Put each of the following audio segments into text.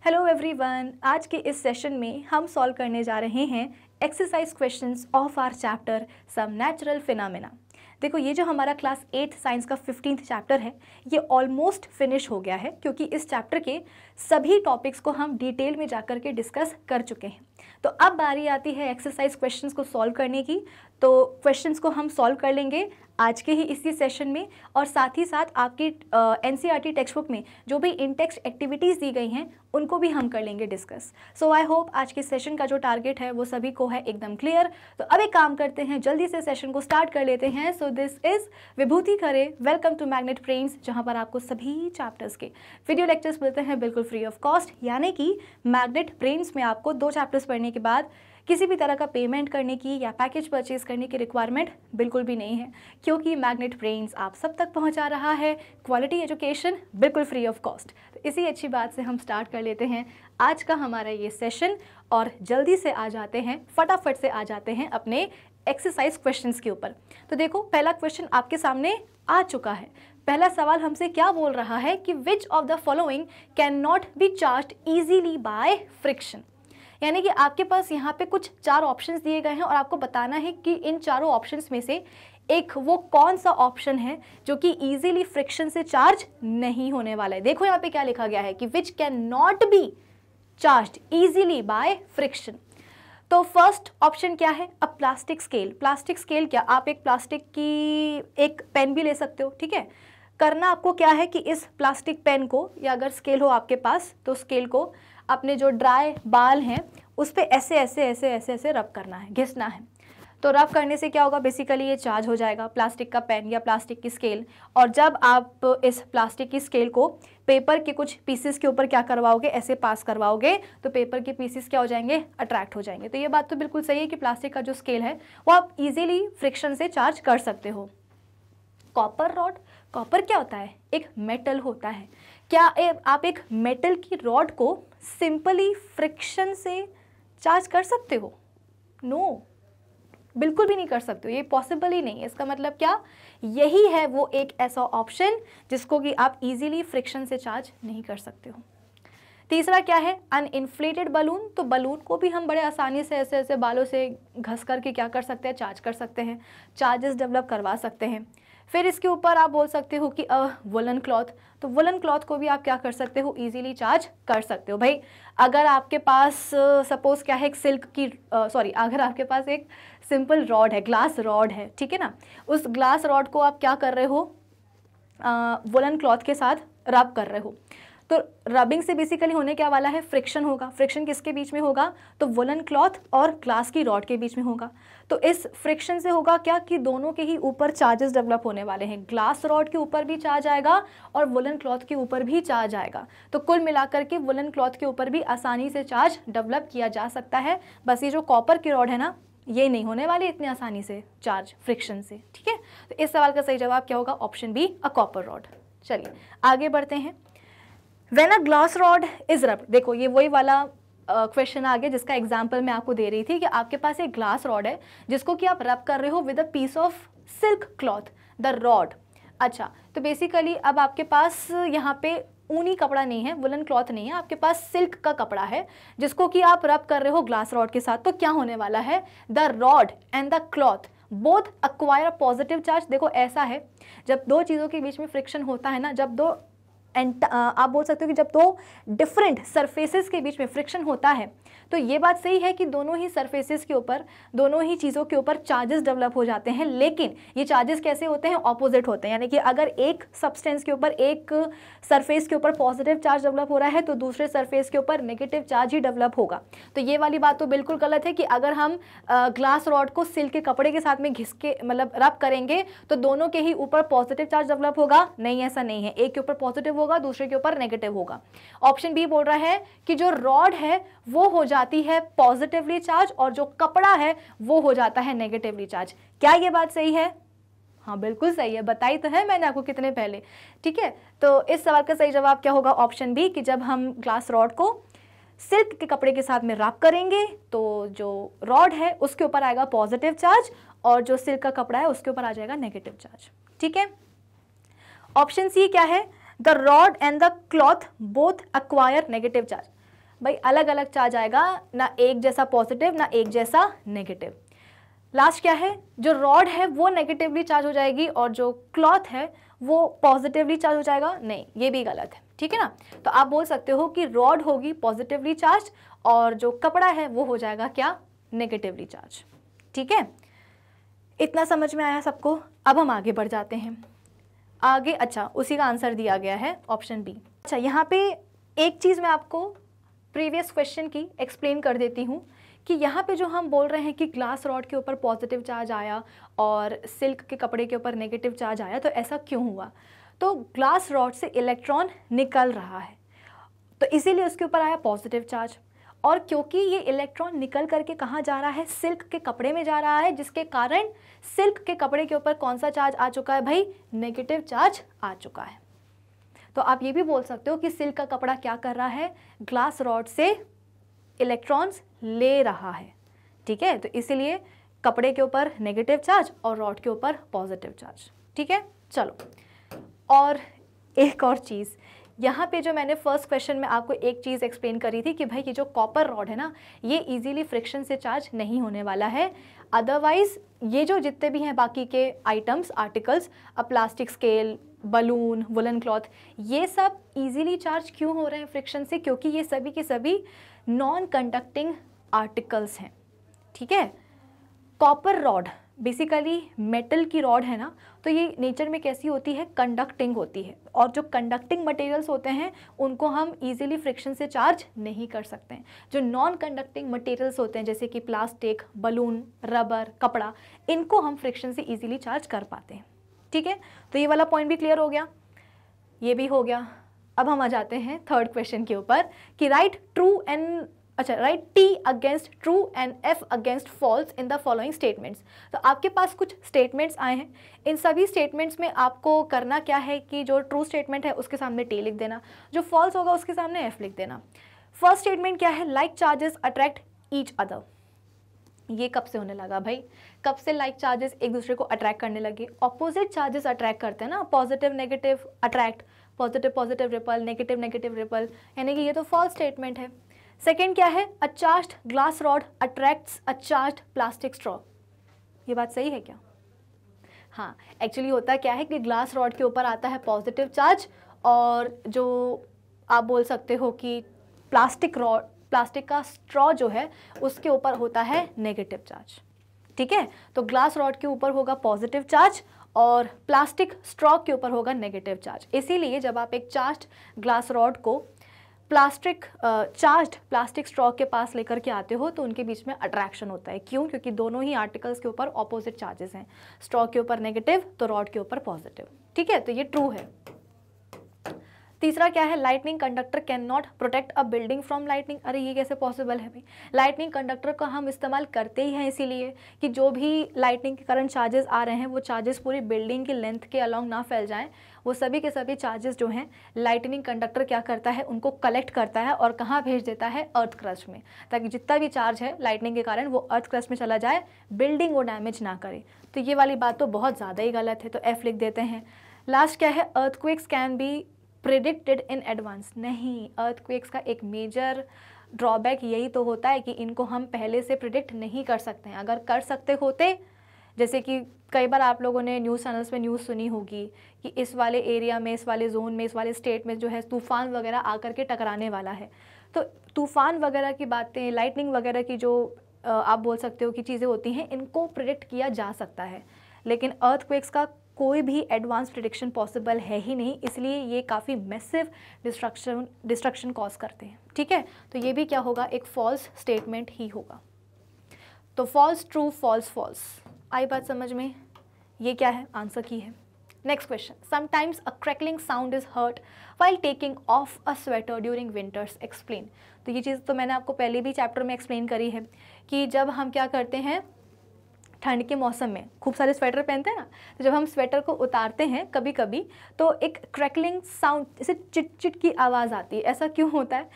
Hello everyone, आज के इस सेशन में हम सॉल्व करने जा रहे हैं exercise questions of our chapter some natural phenomena. देखो, ये जो हमारा क्लास 8 साइंस का 15th चैप्टर है ये ऑलमोस्ट फिनिश हो गया है, क्योंकि इस चैप्टर के सभी टॉपिक्स को हम डिटेल में जाकर के डिस्कस कर चुके हैं। तो अब बारी आती है एक्सरसाइज क्वेश्चंस को सॉल्व करने की। तो क्वेश्चंस को हम सॉल्व कर लेंगे आज के ही इसी सेशन में, और साथ ही साथ आपकी एनसीईआरटी टेक्स्ट बुक में जो भी इन टेक्स्ट एक्टिविटीज़ दी गई हैं उनको भी हम कर लेंगे डिस्कस। सो आई होप आज के सेशन का जो टारगेट है वो सभी को है एकदम क्लियर। तो अब एक काम करते हैं, जल्दी से सेशन को स्टार्ट कर लेते हैं। So this is Vibhuti Khare, welcome to magnet brains, जहाँ पर आपको सभी चैप्टर्स के वीडियो लेक्चर्स मिलते हैं बिल्कुल फ्री ऑफ कॉस्ट। यानी कि मैग्नेट ब्रेन्स में आपको 2 चैप्टर्स पढ़ने के बाद किसी भी तरह का पेमेंट करने की या पैकेज परचेज करने की रिक्वायरमेंट बिल्कुल भी नहीं है, क्योंकि मैग्नेट ब्रेन्स आप सब तक पहुंचा रहा है क्वालिटी एजुकेशन बिल्कुल फ्री ऑफ कॉस्ट। तो इसी अच्छी बात से हम स्टार्ट कर लेते हैं आज का हमारा ये सेशन, और जल्दी से आ जाते हैं, फटाफट से आ जाते हैं अपने एक्सरसाइज क्वेश्चंस के ऊपर। तो देखो, पहला क्वेश्चन आपके सामने आ चुका है। पहला सवाल हमसे क्या बोल रहा है कि which of the following can not be charged easily by friction. यानी कि आपके पास यहाँ पे कुछ 4 ऑप्शंस दिए गए हैं और आपको बताना है कि इन चारों ऑप्शंस में से एक वो कौन सा ऑप्शन है जो कि इजीली फ्रिक्शन से चार्ज नहीं होने वाला है। देखो यहाँ पे क्या लिखा गया है कि which can not be charged easily by friction. तो फर्स्ट ऑप्शन क्या है? अ प्लास्टिक स्केल। प्लास्टिक स्केल क्या, आप एक प्लास्टिक की एक पेन भी ले सकते हो, ठीक है। करना आपको क्या है कि इस प्लास्टिक पेन को, या अगर स्केल हो आपके पास तो स्केल को अपने जो ड्राई बाल हैं उस पे ऐसे ऐसे ऐसे ऐसे ऐसे रब करना है, घिसना है। तो रब करने से क्या होगा, बेसिकली ये चार्ज हो जाएगा प्लास्टिक का पेन या प्लास्टिक की स्केल। और जब आप इस प्लास्टिक की स्केल को पेपर के कुछ पीसेस के ऊपर क्या करवाओगे, ऐसे पास करवाओगे, तो पेपर के पीसेस क्या हो जाएंगे, अट्रैक्ट हो जाएंगे। तो ये बात तो बिल्कुल सही है कि प्लास्टिक का जो स्केल है वो आप इजीली फ्रिक्शन से चार्ज कर सकते हो। कॉपर रॉड, कॉपर क्या होता है? एक मेटल होता है। क्या आप एक मेटल की रॉड को सिंपली फ्रिक्शन से चार्ज कर सकते हो? नो, बिल्कुल भी नहीं कर सकते हो, ये पॉसिबल ही नहीं है। इसका मतलब क्या, यही है वो एक ऐसा ऑप्शन जिसको कि आप इजीली फ्रिक्शन से चार्ज नहीं कर सकते हो। तीसरा क्या है? अनइन्फ्लेटेड बलून। तो बलून को भी हम बड़े आसानी से ऐसे ऐसे बालों से घस करके क्या कर सकते हैं, चार्ज कर सकते हैं, चार्जेस डेवलप करवा सकते हैं। फिर इसके ऊपर आप बोल सकते हो कि वुलन क्लॉथ। तो वुलन क्लॉथ को भी आप क्या कर सकते हो, इजीली चार्ज कर सकते हो। भाई अगर आपके पास सपोज क्या है, एक सिल्क की अगर आपके पास एक सिंपल रॉड है, ग्लास रॉड है, ठीक है ना, उस ग्लास रॉड को आप क्या कर रहे हो, वुलन क्लॉथ के साथ रब कर रहे हो। तो रबिंग से बेसिकली होने क्या वाला है, फ्रिक्शन होगा। फ्रिक्शन किसके बीच में होगा, तो वुलन क्लॉथ और ग्लास की रॉड के बीच में होगा। तो इस फ्रिक्शन से होगा क्या कि दोनों के ही ऊपर चार्जेस डेवलप होने वाले हैं। ग्लास रॉड के ऊपर भी चार्ज आएगा और वुलन क्लॉथ के ऊपर भी चार्ज आएगा। तो कुल मिलाकर के वुलन क्लॉथ के ऊपर भी आसानी से चार्ज डेवलप किया जा सकता है। बस ये जो कॉपर की रॉड है ना, ये नहीं होने वाली इतनी आसानी से चार्ज फ्रिक्शन से, ठीक है। तो इस सवाल का सही जवाब क्या होगा, option B, a copper rod. चलिए आगे बढ़ते हैं। When a glass rod is rubbed, देखो ये वही वाला क्वेश्चन आ गया जिसका एग्जाम्पल मैं आपको दे रही थी कि आपके पास एक ग्लास रॉड है जिसको कि आप रब कर रहे हो with a piece of silk cloth, the rod. अच्छा, तो बेसिकली अब आपके पास यहाँ पे ऊनी कपड़ा नहीं है, वुलन क्लॉथ नहीं है, आपके पास सिल्क का कपड़ा है जिसको कि आप रब कर रहे हो ग्लास रॉड के साथ। तो क्या होने वाला है, the rod and the cloth both acquire a positive charge. देखो ऐसा है, जब 2 चीज़ों के बीच में फ्रिक्शन होता है ना, जब 2 आप बोल सकते हो कि जब 2 डिफरेंट सरफेसेस के बीच में फ्रिक्शन होता है, तो ये बात सही है कि दोनों ही सरफेसेस के ऊपर, दोनों ही चीज़ों के ऊपर चार्जेस डेवलप हो जाते हैं। लेकिन ये चार्जेस कैसे होते हैं, ऑपोजिट होते हैं। यानी कि अगर एक सब्सटेंस के ऊपर, एक सरफेस के ऊपर पॉजिटिव चार्ज डेवलप हो रहा है तो दूसरे सरफेस के ऊपर नेगेटिव चार्ज ही डेवलप होगा। तो ये वाली बात तो बिल्कुल गलत है कि अगर हम ग्लास रॉड को सिल्क के कपड़े के साथ में घिस के मतलब रब करेंगे तो दोनों के ही ऊपर पॉजिटिव चार्ज डेवलप होगा। नहीं, ऐसा नहीं है, एक के ऊपर पॉजिटिव होगा, दूसरे के ऊपर नेगेटिव होगा। ऑप्शन बी बोल रहा है कि जो रॉड है वो हो जाती है पॉजिटिवली चार्ज और जो कपड़ा है वो हो जाता है नेगेटिवली चार्ज। क्या ये बात सही है? हाँ बिल्कुल सही है, बताई तो है मैंने आपको कितने पहले, ठीक है। तो इस सवाल का सही जवाब क्या होगा, ऑप्शन बी, कि जब हम ग्लास रॉड को सिल्क के कपड़े के साथ में रैप करेंगे तो जो रॉड है उसके ऊपर आएगा पॉजिटिव चार्ज और जो सिल्क का कपड़ा है उसके ऊपर आ जाएगा नेगेटिव चार्ज, ठीक है। ऑप्शन सी क्या है, the rod and the cloth both acquire negative charge. भाई अलग अलग चार्ज आएगा, ना एक जैसा पॉजिटिव ना एक जैसा नेगेटिव। लास्ट क्या है, जो रॉड है वो नेगेटिवली चार्ज हो जाएगी और जो क्लॉथ है वो पॉजिटिवली चार्ज हो जाएगा, नहीं ये भी गलत है, ठीक है ना। तो आप बोल सकते हो कि रॉड होगी पॉजिटिवली चार्ज और जो कपड़ा है वो हो जाएगा क्या, नेगेटिवली चार्ज, ठीक है। इतना समझ में आया सबको। अब हम आगे बढ़ जाते हैं आगे। अच्छा, उसी का आंसर दिया गया है ऑप्शन बी। अच्छा, यहाँ पे एक चीज़ मैं आपको प्रीवियस क्वेश्चन की एक्सप्लेन कर देती हूँ कि यहाँ पे जो हम बोल रहे हैं कि ग्लास रॉड के ऊपर पॉजिटिव चार्ज आया और सिल्क के कपड़े के ऊपर नेगेटिव चार्ज आया, तो ऐसा क्यों हुआ। तो ग्लास रॉड से इलेक्ट्रॉन निकल रहा है तो इसीलिए उसके ऊपर आया पॉजिटिव चार्ज, और क्योंकि ये इलेक्ट्रॉन निकल करके कहाँ जा रहा है, सिल्क के कपड़े में जा रहा है, जिसके कारण सिल्क के कपड़े के ऊपर कौन सा चार्ज आ चुका है भाई, नेगेटिव चार्ज आ चुका है। तो आप ये भी बोल सकते हो कि सिल्क का कपड़ा क्या कर रहा है, ग्लास रॉड से इलेक्ट्रॉन्स ले रहा है, ठीक है। तो इसीलिए कपड़े के ऊपर नेगेटिव चार्ज और रॉड के ऊपर पॉजिटिव चार्ज, ठीक है। चलो, और एक और चीज़ यहाँ पे जो मैंने फर्स्ट क्वेश्चन में आपको एक चीज़ एक्सप्लेन करी थी कि भाई ये जो कॉपर रॉड है ना, ये इजीली फ्रिक्शन से चार्ज नहीं होने वाला है। अदरवाइज ये जो जितने भी हैं बाकी के items, articles, plastic scale, balloon, woollen cloth, ये सब इजीली चार्ज क्यों हो रहे हैं फ्रिक्शन से, क्योंकि ये सभी के सभी नॉन कंडक्टिंग आर्टिकल्स हैं, ठीक है। कॉपर रॉड बेसिकली मेटल की रॉड है ना, तो ये नेचर में कैसी होती है, कंडक्टिंग होती है, और जो कंडक्टिंग मटेरियल्स होते हैं उनको हम इजीली फ्रिक्शन से चार्ज नहीं कर सकते हैं। जो नॉन कंडक्टिंग मटेरियल्स होते हैं जैसे कि प्लास्टिक, बलून, रबर, कपड़ा, इनको हम फ्रिक्शन से इजीली चार्ज कर पाते हैं, ठीक है। तो ये वाला पॉइंट भी क्लियर हो गया, ये भी हो गया। अब हम आ जाते हैं थर्ड क्वेश्चन के ऊपर कि right T against true and F against falls in the following statements. तो आपके पास कुछ स्टेटमेंट्स आए हैं, इन सभी स्टेटमेंट्स में आपको करना क्या है कि जो ट्रू स्टेटमेंट है उसके सामने T लिख देना, जो फॉल्स होगा उसके सामने F लिख देना। फर्स्ट स्टेटमेंट क्या है, like charges attract each other. ये कब से होने लगा भाई, कब से लाइक चार्जेस एक दूसरे को अट्रैक्ट करने लगे, ऑपोजिट चार्जेस अट्रैक्ट करते हैं ना, positive negative attract, positive positive ripple, negative negative ripple, यानी कि ये तो फॉल्स स्टेटमेंट है। सेकेंड क्या है, अ चार्ज्ड ग्लास रॉड अट्रैक्ट्स अ चार्ज्ड प्लास्टिक स्ट्रॉ। ये बात सही है क्या? हाँ, एक्चुअली होता क्या है कि ग्लास रॉड के ऊपर आता है पॉजिटिव चार्ज और जो आप बोल सकते हो कि प्लास्टिक का स्ट्रॉ जो है उसके ऊपर होता है नेगेटिव चार्ज, ठीक है। तो ग्लास रॉड के ऊपर होगा पॉजिटिव चार्ज और प्लास्टिक स्ट्रॉ के ऊपर होगा नेगेटिव चार्ज। इसीलिए जब आप एक चार्ज्ड ग्लास रॉड को चार्ज्ड प्लास्टिक स्ट्रॉ के पास लेकर के आते हो तो उनके बीच में अट्रैक्शन होता है। क्यों? क्योंकि दोनों ही आर्टिकल्स के ऊपर ऑपोजिट चार्जेस हैं, स्ट्रॉ के ऊपर नेगेटिव तो रॉड के ऊपर पॉजिटिव, ठीक है। तो ये ट्रू है। तीसरा क्या है, lightning conductor can not protect a building from lightning. अरे ये कैसे पॉसिबल है भाई? लाइटनिंग कंडक्टर का हम इस्तेमाल करते ही हैं इसीलिए कि जो भी लाइटनिंग के करंट चार्जेस आ रहे हैं वो चार्जेस पूरी बिल्डिंग की लेंथ के अलॉन्ग ना फैल जाएं। वो सभी के सभी चार्जेस जो हैं लाइटनिंग कंडक्टर क्या करता है, उनको कलेक्ट करता है और कहाँ भेज देता है, अर्थ क्रस्ट में, ताकि जितना भी चार्ज है लाइटनिंग के कारण वो अर्थ क्रस्ट में चला जाए, बिल्डिंग वो डैमेज ना करे। तो ये वाली बात तो बहुत ज़्यादा ही गलत है, तो F लिख देते हैं। लास्ट क्या है, earthquakes can be predicted in advance. नहीं, अर्थक्वेक्स का एक मेजर ड्रॉबैक यही तो होता है कि इनको हम पहले से प्रिडिक्ट नहीं कर सकते हैं। अगर कर सकते होते, जैसे कि कई बार आप लोगों ने न्यूज़ चैनल्स में न्यूज़ सुनी होगी कि इस वाले एरिया में, इस वाले जोन में, इस वाले स्टेट में जो है तूफ़ान वगैरह आकर के टकराने वाला है। तो तूफ़ान वगैरह की बातें, लाइटनिंग वगैरह की जो आप बोल सकते हो कि चीज़ें होती हैं, इनको प्रिडिक्ट किया जा सकता है, लेकिन अर्थक्वेक्स का कोई भी एडवांस प्रिडिक्शन पॉसिबल है ही नहीं। इसलिए ये काफ़ी मैसिव डिस्ट्रक्शन कॉज करते हैं, ठीक है। तो ये भी क्या होगा, एक फॉल्स स्टेटमेंट ही होगा। तो फॉल्स ट्रू, फॉल्स फॉल्स। आई बात समझ में? ये क्या है, आंसर की है। Next question, sometimes a crackling sound is heard while taking off a sweater during winters, explain. तो ये चीज़ तो मैंने आपको पहले भी चैप्टर में एक्सप्लेन करी है कि जब हम क्या करते हैं ठंड के मौसम में खूब सारे स्वेटर पहनते हैं ना, तो जब हम स्वेटर को उतारते हैं कभी कभी तो एक क्रैकलिंग साउंड, जैसे चिट चिट की आवाज़ आती है। ऐसा क्यों होता है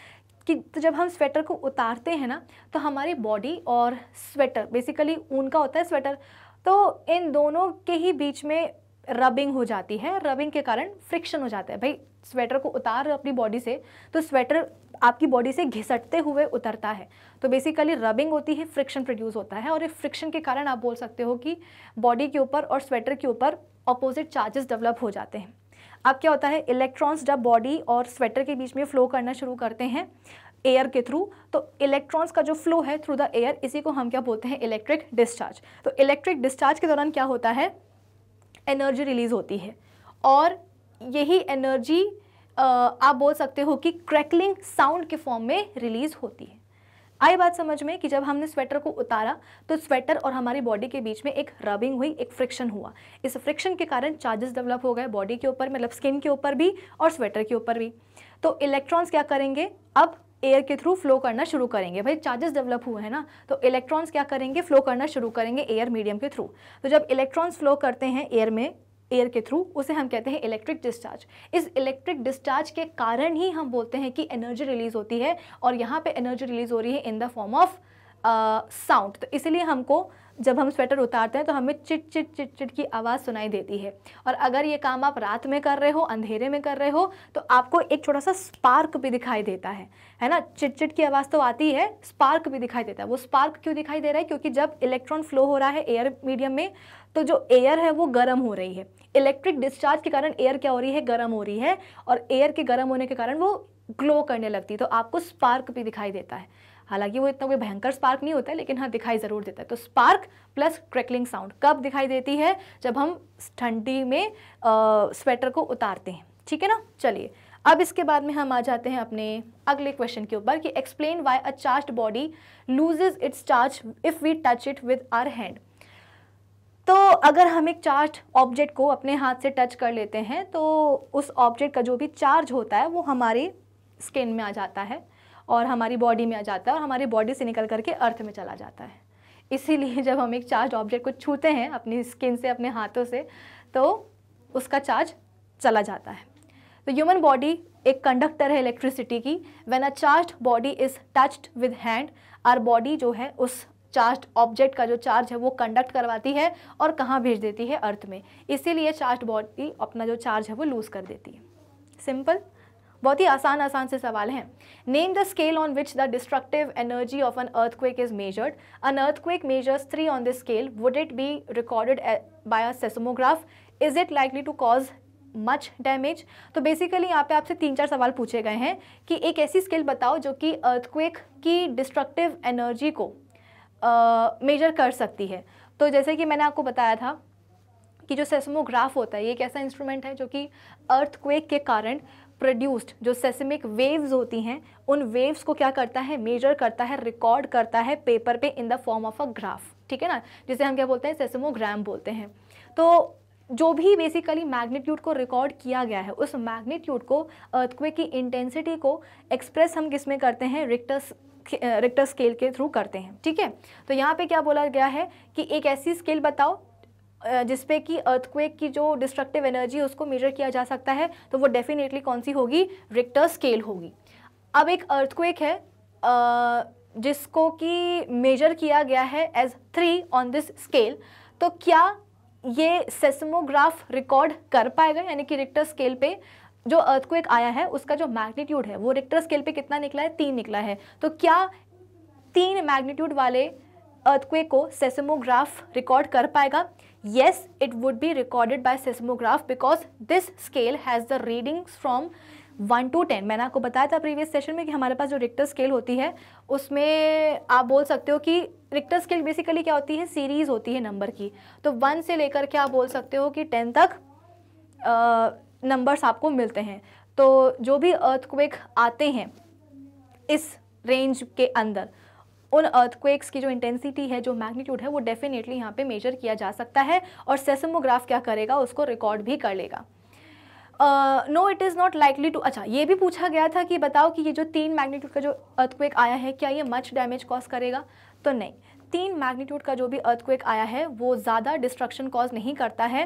कि तो जब हम स्वेटर को उतारते हैं ना तो हमारी बॉडी और स्वेटर, बेसिकली ऊन का होता है स्वेटर, तो इन दोनों के ही बीच में रबिंग हो जाती है। रबिंग के कारण फ्रिक्शन हो जाता है। भाई स्वेटर को उतार अपनी बॉडी से तो स्वेटर आपकी बॉडी से घिसटते हुए उतरता है। तो बेसिकली रबिंग होती है, फ्रिक्शन प्रोड्यूस होता है, और इस फ्रिक्शन के कारण आप बोल सकते हो कि बॉडी के ऊपर और स्वेटर के ऊपर अपोजिट चार्जेस डेवलप हो जाते हैं। अब क्या होता है, इलेक्ट्रॉन्स जब बॉडी और स्वेटर के बीच में फ्लो करना शुरू करते हैं एयर के थ्रू, तो इलेक्ट्रॉन्स का जो फ्लो है थ्रू द एयर, इसी को हम क्या बोलते हैं, इलेक्ट्रिक डिस्चार्ज। तो इलेक्ट्रिक डिस्चार्ज के दौरान क्या होता है, एनर्जी रिलीज होती है, और यही एनर्जी आप बोल सकते हो कि क्रैकलिंग साउंड के फॉर्म में रिलीज होती है। आई बात समझ में कि जब हमने स्वेटर को उतारा तो स्वेटर और हमारी बॉडी के बीच में एक रबिंग हुई, एक फ्रिक्शन हुआ। इस फ्रिक्शन के कारण चार्जेस डेवलप हो गए बॉडी के ऊपर, मतलब स्किन के ऊपर भी और स्वेटर के ऊपर भी। तो इलेक्ट्रॉन्स क्या करेंगे, अब एयर के थ्रू फ्लो करना शुरू करेंगे। भाई चार्जेस डेवलप हुए हैं ना, तो इलेक्ट्रॉन्स क्या करेंगे, फ्लो करना शुरू करेंगे एयर मीडियम के थ्रू। तो जब इलेक्ट्रॉन्स फ्लो करते हैं एयर में, एयर के थ्रू, उसे हम कहते हैं इलेक्ट्रिक डिस्चार्ज। इस इलेक्ट्रिक डिस्चार्ज के कारण ही हम बोलते हैं कि एनर्जी रिलीज होती है, और यहाँ पे एनर्जी रिलीज हो रही है in the form of sound. तो इसलिए हमको जब हम स्वेटर उतारते हैं तो हमें चिट चिट चिट चिट की आवाज़ सुनाई देती है। और अगर ये काम आप रात में कर रहे हो, अंधेरे में कर रहे हो, तो आपको एक छोटा सा स्पार्क भी दिखाई देता है ना। चिट चिट की आवाज़ तो आती है, स्पार्क भी दिखाई देता है। वो स्पार्क क्यों दिखाई दे रहा है, क्योंकि जब इलेक्ट्रॉन फ्लो हो रहा है एयर मीडियम में, तो जो एयर है वो गर्म हो रही है। इलेक्ट्रिक डिस्चार्ज के कारण एयर क्या हो रही है, गर्म हो रही है, और एयर के गर्म होने के कारण वो ग्लो करने लगती है, तो आपको स्पार्क भी दिखाई देता है। हालांकि वो इतना कोई भयंकर स्पार्क नहीं होता है, लेकिन हाँ दिखाई ज़रूर देता है। तो स्पार्क प्लस क्रैकलिंग साउंड कब दिखाई देती है, जब हम ठंडी में स्वेटर को उतारते हैं, ठीक है ना। चलिए अब इसके बाद में हम आ जाते हैं अपने अगले क्वेश्चन के ऊपर कि explain why a charged body loses its charge if we touch it with our hand. तो अगर हम एक चार्ज ऑब्जेक्ट को अपने हाथ से टच कर लेते हैं तो उस ऑब्जेक्ट का जो भी चार्ज होता है वो हमारी स्किन में आ जाता है और हमारी बॉडी में आ जाता है और हमारी बॉडी से निकल करके अर्थ में चला जाता है। इसीलिए जब हम एक चार्ज ऑब्जेक्ट को छूते हैं अपनी स्किन से, अपने हाथों से, तो उसका चार्ज चला जाता है। तो ह्यूमन बॉडी एक कंडक्टर है इलेक्ट्रिसिटी की। When a charged body is touched with hand, our body जो है उस चार्ज्ड ऑब्जेक्ट का जो चार्ज है वो कंडक्ट करवाती है और कहाँ भेज देती है, अर्थ में। इसीलिए चार्ज्ड बॉडी अपना जो चार्ज है वो लूज कर देती है। सिंपल, बहुत ही आसान से सवाल हैं। Name the scale on which the destructive energy of an earthquake is measured. An earthquake measures 3 on this scale. Would it be recorded by a seismograph? Is it likely to cause much damage? तो basically यहाँ पे आपसे 3-4 सवाल पूछे गए हैं कि एक ऐसी स्केल बताओ जो कि अर्थक्वेक की डिस्ट्रक्टिव एनर्जी को मेजर कर सकती है। तो जैसे कि मैंने आपको बताया था कि जो सेस्मोग्राफ होता है ये एक ऐसा इंस्ट्रूमेंट है जो कि अर्थक्वेक के कारण प्रोड्यूस्ड जो सेस्मिक वेव्स होती हैं उन वेव्स को क्या करता है, मेजर करता है, रिकॉर्ड करता है पेपर पे in the form of a graph, ठीक है ना, जिसे हम क्या बोलते हैं, सेस्मोग्राम बोलते हैं। तो जो भी बेसिकली मैग्नीट्यूड को रिकॉर्ड किया गया है उस मैग्नीट्यूड को, अर्थक्वेक की इंटेंसिटी को एक्सप्रेस हम किस में करते हैं, रिक्टर स्केल के थ्रू करते हैं, ठीक है। तो यहाँ पे क्या बोला गया है कि एक ऐसी स्केल बताओ जिसपे कि अर्थक्वेक की जो डिस्ट्रक्टिव एनर्जी है उसको मेजर किया जा सकता है। तो वो डेफिनेटली कौन सी होगी, रिक्टर स्केल होगी। अब एक अर्थक्वेक है जिसको कि मेजर किया गया है एज 3 ऑन दिस स्केल, तो क्या ये सेस्मोग्राफ रिकॉर्ड कर पाएगा, यानी कि रिक्टर स्केल पे जो अर्थक्वेक आया है उसका जो मैग्नीट्यूड है वो रिक्टर स्केल पे कितना निकला है, 3 निकला है। तो क्या 3 मैग्नीट्यूड वाले अर्थक्वेक को सेस्मोग्राफ रिकॉर्ड कर पाएगा? Yes, it would be recorded by seismograph because this scale has the readings from 1 to 10। मैंने आपको बताया था प्रीवियस सेशन में कि हमारे पास जो रिक्टर स्केल होती है उसमें आप बोल सकते हो कि रिक्टर स्केल बेसिकली क्या होती है, सीरीज होती है नंबर की। तो 1 से लेकर के आप बोल सकते हो कि 10 तक नंबर्स आपको मिलते हैं। तो जो भी अर्थक्वेक आते हैं इस रेंज के अंदर, उन अर्थक्वेक्स की जो इंटेंसिटी है, जो मैग्नीट्यूड है, वो डेफिनेटली यहाँ पे मेजर किया जा सकता है और सेस्मोग्राफ क्या करेगा, उसको रिकॉर्ड भी कर लेगा। No it is not likely to. अच्छा, ये भी पूछा गया था कि बताओ कि ये जो 3 मैग्नीट्यूड का जो अर्थक्वेक आया है क्या ये मच डैमेज कॉज करेगा? तो नहीं, 3 मैग्नीट्यूड का जो भी अर्थक्वेक आया है वो ज़्यादा डिस्ट्रक्शन कॉज नहीं करता है।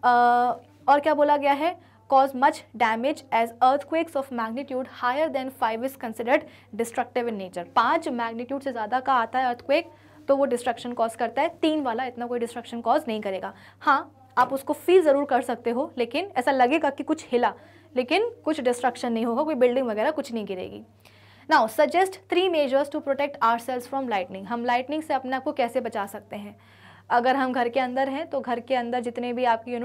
और क्या बोला गया है, cause much damage as earthquakes of magnitude higher than 5 is considered destructive in nature। 5 magnitude से ज़्यादा का आता है अर्थक्वेक तो वो डिस्ट्रक्शन कॉज करता है, 3 वाला इतना कोई डिस्ट्रक्शन कॉज नहीं करेगा। हाँ, आप उसको फील ज़रूर कर सकते हो, लेकिन ऐसा लगेगा कि कुछ हिला, लेकिन कुछ डिस्ट्रक्शन नहीं होगा, कोई बिल्डिंग वगैरह कुछ नहीं गिरेगी। Now suggest 3 measures to protect ourselves from lightning. हम लाइटनिंग से अपने आप को कैसे बचा सकते हैं? अगर हम घर के अंदर हैं तो घर के अंदर जितने भी आपकी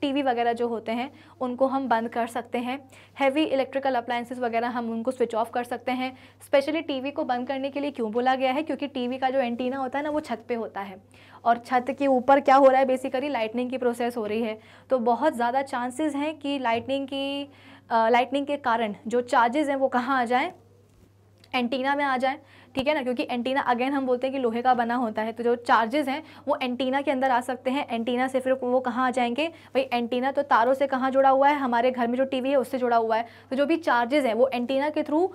टीवी वगैरह जो होते हैं उनको हम बंद कर सकते हैं। हैवी इलेक्ट्रिकल अप्लायंसेस वगैरह हम उनको स्विच ऑफ कर सकते हैं। स्पेशली टीवी को बंद करने के लिए क्यों बोला गया है? क्योंकि टीवी का जो एंटीना होता है ना वो छत पे होता है, और छत के ऊपर क्या हो रहा है, बेसिकली लाइटनिंग की प्रोसेस हो रही है। तो बहुत ज़्यादा चांसेस हैं कि लाइटनिंग के कारण जो चार्जेस हैं वो कहाँ आ जाएँ, एंटीना में आ जाए, ठीक है ना। क्योंकि एंटीना अगेन हम बोलते हैं कि लोहे का बना होता है, तो जो चार्जेस हैं वो एंटीना के अंदर आ सकते हैं। एंटीना से फिर वो कहाँ आ जाएंगे भाई? एंटीना तो तारों से कहाँ जुड़ा हुआ है? हमारे घर में जो टीवी है उससे जुड़ा हुआ है। तो जो भी चार्जेस हैं वो एंटीना के थ्रू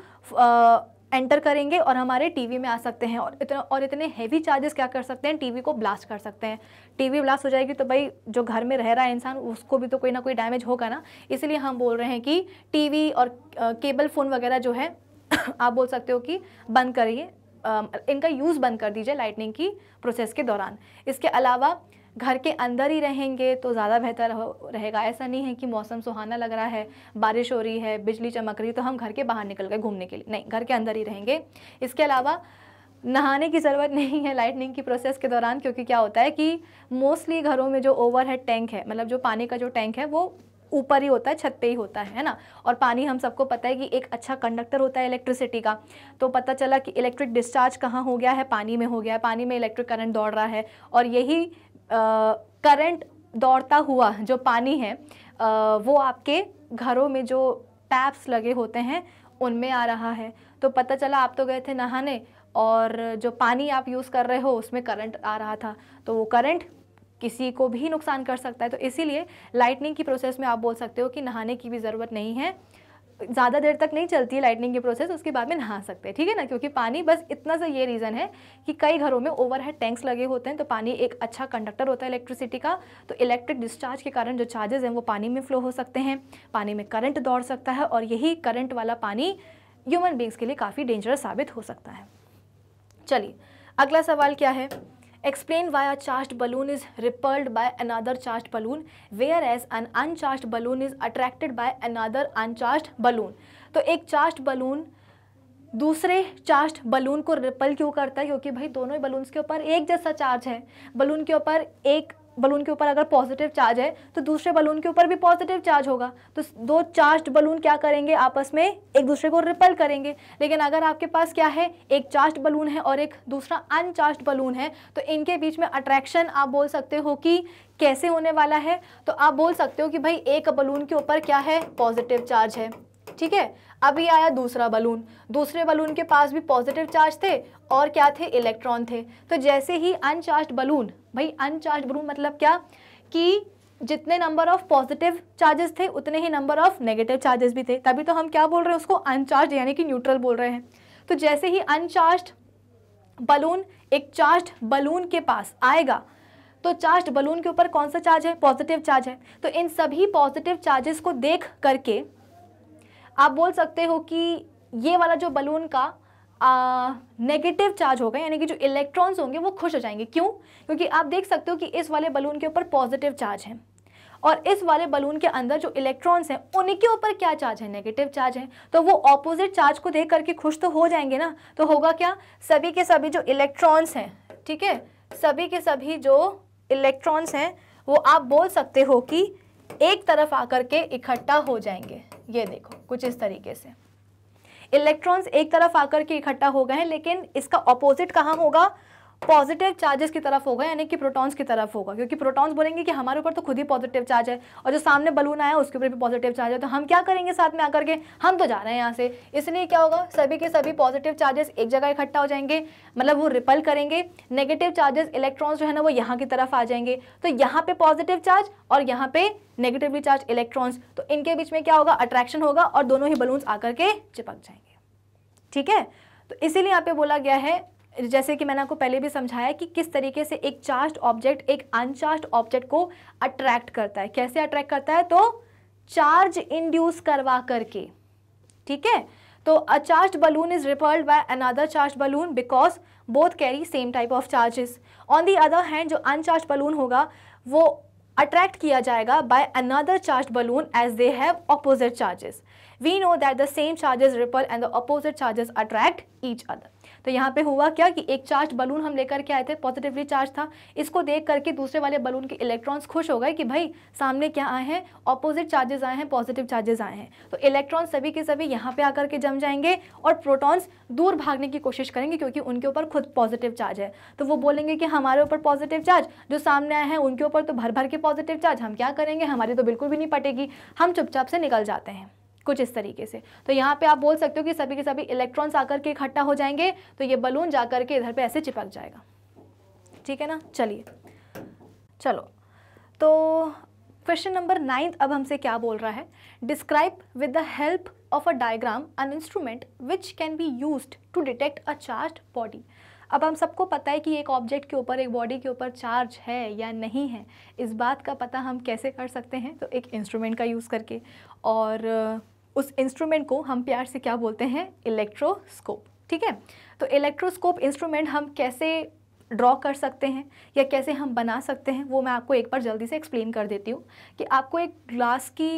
एंटर करेंगे और हमारे टीवी में आ सकते हैं। और इतने हैवी चार्जेस क्या कर सकते हैं? टीवी को ब्लास्ट कर सकते हैं। टीवी ब्लास्ट हो जाएगी तो भाई जो घर में रह रहा है इंसान उसको भी तो कोई ना कोई डैमेज होगा ना। इसलिए हम बोल रहे हैं कि टीवी और केबल फ़ोन वगैरह जो है आप बोल सकते हो कि बंद करिए, इनका यूज़ बंद कर दीजिए लाइटनिंग की प्रोसेस के दौरान। इसके अलावा घर के अंदर ही रहेंगे तो ज़्यादा बेहतर रहेगा। ऐसा नहीं है कि मौसम सुहाना लग रहा है, बारिश हो रही है, बिजली चमक रही है तो हम घर के बाहर निकल गए घूमने के लिए, नहीं, घर के अंदर ही रहेंगे। इसके अलावा नहाने की ज़रूरत नहीं है लाइटनिंग की प्रोसेस के दौरान, क्योंकि क्या होता है कि मोस्टली घरों में जो ओवरहेड टैंक है, मतलब जो पानी का जो टैंक है वो ऊपर ही होता है, छत पे ही होता है ना। और पानी हम सबको पता है कि एक अच्छा कंडक्टर होता है इलेक्ट्रिसिटी का। तो पता चला कि इलेक्ट्रिक डिस्चार्ज कहाँ हो गया है? पानी में हो गया है। पानी में इलेक्ट्रिक करंट दौड़ रहा है और यही करंट दौड़ता हुआ जो पानी है वो आपके घरों में जो टैप्स लगे होते हैं उनमें आ रहा है। तो पता चला आप तो गए थे नहाने और जो पानी आप यूज़ कर रहे हो उसमें करंट आ रहा था, तो वो करंट किसी को भी नुकसान कर सकता है। तो इसीलिए लाइटनिंग की प्रोसेस में आप बोल सकते हो कि नहाने की भी ज़रूरत नहीं है, ज़्यादा देर तक नहीं चलती है लाइटनिंग की प्रोसेस, उसके बाद में नहा सकते हैं, ठीक है ना। क्योंकि पानी, बस इतना सा ये रीज़न है कि कई घरों में ओवरहेड टैंक्स लगे होते हैं, तो पानी एक अच्छा कंडक्टर होता है इलेक्ट्रिसिटी का। तो इलेक्ट्रिक डिस्चार्ज के कारण जो चार्जेस हैं वो पानी में फ्लो हो सकते हैं, पानी में करंट दौड़ सकता है और यही करंट वाला पानी ह्यूमन बींग्स के लिए काफ़ी डेंजरस साबित हो सकता है। चलिए अगला सवाल क्या है? Explain why a charged balloon is repelled by another charged balloon, whereas an uncharged balloon is attracted by another uncharged balloon. तो एक चार्ज्ड बलून दूसरे चार्ज्ड बलून को रिपल क्यों करता है? क्योंकि भाई दोनों ही बलून्स के ऊपर एक जैसा चार्ज है। बलून के ऊपर अगर पॉजिटिव चार्ज है तो दूसरे बलून के ऊपर भी पॉजिटिव चार्ज होगा, तो दो चार्ज्ड बलून क्या करेंगे? आपस में एक दूसरे को रिपल करेंगे। लेकिन अगर आपके पास क्या है, एक चार्ज्ड बलून है और एक दूसरा अनचार्ज्ड बलून है, तो इनके बीच में अट्रैक्शन आप बोल सकते हो कि कैसे होने वाला है? तो आप बोल सकते हो कि भाई एक बलून के ऊपर क्या है? पॉजिटिव चार्ज है, ठीक है। अभी आया दूसरा बलून, दूसरे बलून के पास भी पॉजिटिव चार्ज थे और क्या थे? इलेक्ट्रॉन थे। तो जैसे ही अनचार्ज्ड बलून, भाई अनचार्ज्ड बलून मतलब क्या कि जितने नंबर ऑफ पॉजिटिव चार्जेस थे उतने ही नंबर ऑफ नेगेटिव चार्जेस भी थे, तभी तो हम क्या बोल रहे हैं उसको? अनचार्ज्ड यानी कि न्यूट्रल बोल रहे हैं। तो जैसे ही अनचार्ज्ड बलून एक चार्ज्ड बलून के पास आएगा तो चार्ज्ड बलून के ऊपर कौन सा चार्ज है? पॉजिटिव चार्ज है। तो इन सभी पॉजिटिव चार्जेस को देख करके आप बोल सकते हो कि ये वाला जो बलून का नेगेटिव चार्ज होगा, यानी कि जो इलेक्ट्रॉन्स होंगे वो खुश हो जाएंगे। क्यों? क्योंकि आप देख सकते हो कि इस वाले बलून के ऊपर पॉजिटिव चार्ज है और इस वाले बलून के अंदर जो इलेक्ट्रॉन्स हैं उनके ऊपर क्या चार्ज है? नेगेटिव चार्ज है। तो वो ऑपोजिट चार्ज को देख करके खुश तो हो जाएंगे ना। तो होगा क्या? सभी के सभी जो इलेक्ट्रॉन्स हैं, ठीक है, सभी के सभी जो इलेक्ट्रॉन्स हैं वो आप बोल सकते हो कि एक तरफ आकर के इकट्ठा हो जाएंगे। ये देखो कुछ इस तरीके से इलेक्ट्रॉन्स एक तरफ आकर के इकट्ठा हो गए हैं, लेकिन इसका ऑपोजिट कहाँ होगा? पॉजिटिव चार्जेस की तरफ होगा, यानी कि प्रोटॉन्स की तरफ होगा। क्योंकि प्रोटॉन्स बोलेंगे कि हमारे ऊपर तो खुद ही पॉजिटिव चार्ज है और जो सामने बलून आया उसके ऊपर भी पॉजिटिव चार्ज है, तो हम क्या करेंगे साथ में आकर के? हम तो जा रहे हैं यहाँ से। इसलिए क्या होगा? सभी के सभी पॉजिटिव चार्जेस एक जगह इकट्ठा हो जाएंगे, मतलब वो रिपल करेंगे। नेगेटिव चार्जेस इलेक्ट्रॉन्स जो है ना वो यहाँ की तरफ आ जाएंगे। तो यहाँ पे पॉजिटिव चार्ज और यहाँ पे नेगेटिवली चार्ज इलेक्ट्रॉन्स, तो इनके बीच में क्या होगा? अट्रैक्शन होगा और दोनों ही बलून्स आकर के चिपक जाएंगे, ठीक है। तो इसीलिए यहाँ पे बोला गया है, जैसे कि मैंने आपको पहले भी समझाया कि किस तरीके से एक चार्ज्ड ऑब्जेक्ट एक अनचार्ज्ड ऑब्जेक्ट को अट्रैक्ट करता है। कैसे अट्रैक्ट करता है? तो चार्ज इंड्यूस करवा करके, ठीक है। तो a charged balloon is repelled by another charged balloon because both carry same type of charges. On the other hand जो अनचार्ज्ड बलून होगा वो अट्रैक्ट किया जाएगा by another charged balloon as they have opposite charges. We know that the same charges repel and the opposite charges attract each other. तो यहाँ पे हुआ क्या कि एक चार्ज बलून हम लेकर के आए थे, पॉजिटिवली चार्ज था, इसको देख करके दूसरे वाले बलून के इलेक्ट्रॉन्स खुश हो गए कि भाई सामने क्या आए हैं, ऑपोजिट चार्जेस आए हैं, पॉजिटिव चार्जेस आए हैं। तो इलेक्ट्रॉन सभी के सभी यहाँ पे आकर के जम जाएंगे और प्रोटॉन्स दूर भागने की कोशिश करेंगे क्योंकि उनके ऊपर खुद पॉजिटिव चार्ज है। तो वो बोलेंगे कि हमारे ऊपर पॉजिटिव चार्ज, जो सामने आए हैं उनके ऊपर तो भर भर के पॉजिटिव चार्ज, हम क्या करेंगे, हमारी तो बिल्कुल भी नहीं पटेगी, हम चुपचाप से निकल जाते हैं, कुछ इस तरीके से। तो यहाँ पे आप बोल सकते हो कि सभी के सभी इलेक्ट्रॉन्स आकर के इकट्ठा हो जाएंगे, तो ये बलून जाकर के इधर पे ऐसे चिपक जाएगा, ठीक है ना। चलिए चलो, तो क्वेश्चन नंबर 9 अब हमसे क्या बोल रहा है, describe with the help of a diagram an instrument which can be used to detect a charged body. अब हम सबको पता है कि एक ऑब्जेक्ट के ऊपर, एक बॉडी के ऊपर चार्ज है या नहीं है, इस बात का पता हम कैसे कर सकते हैं, तो एक इंस्ट्रूमेंट का यूज़ करके। और उस इंस्ट्रूमेंट को हम प्यार से क्या बोलते हैं, इलेक्ट्रोस्कोप, ठीक है। तो इलेक्ट्रोस्कोप इंस्ट्रूमेंट हम कैसे ड्रॉ कर सकते हैं या कैसे हम बना सकते हैं, वो मैं आपको एक बार जल्दी से एक्सप्लेन कर देती हूँ। कि आपको एक ग्लास की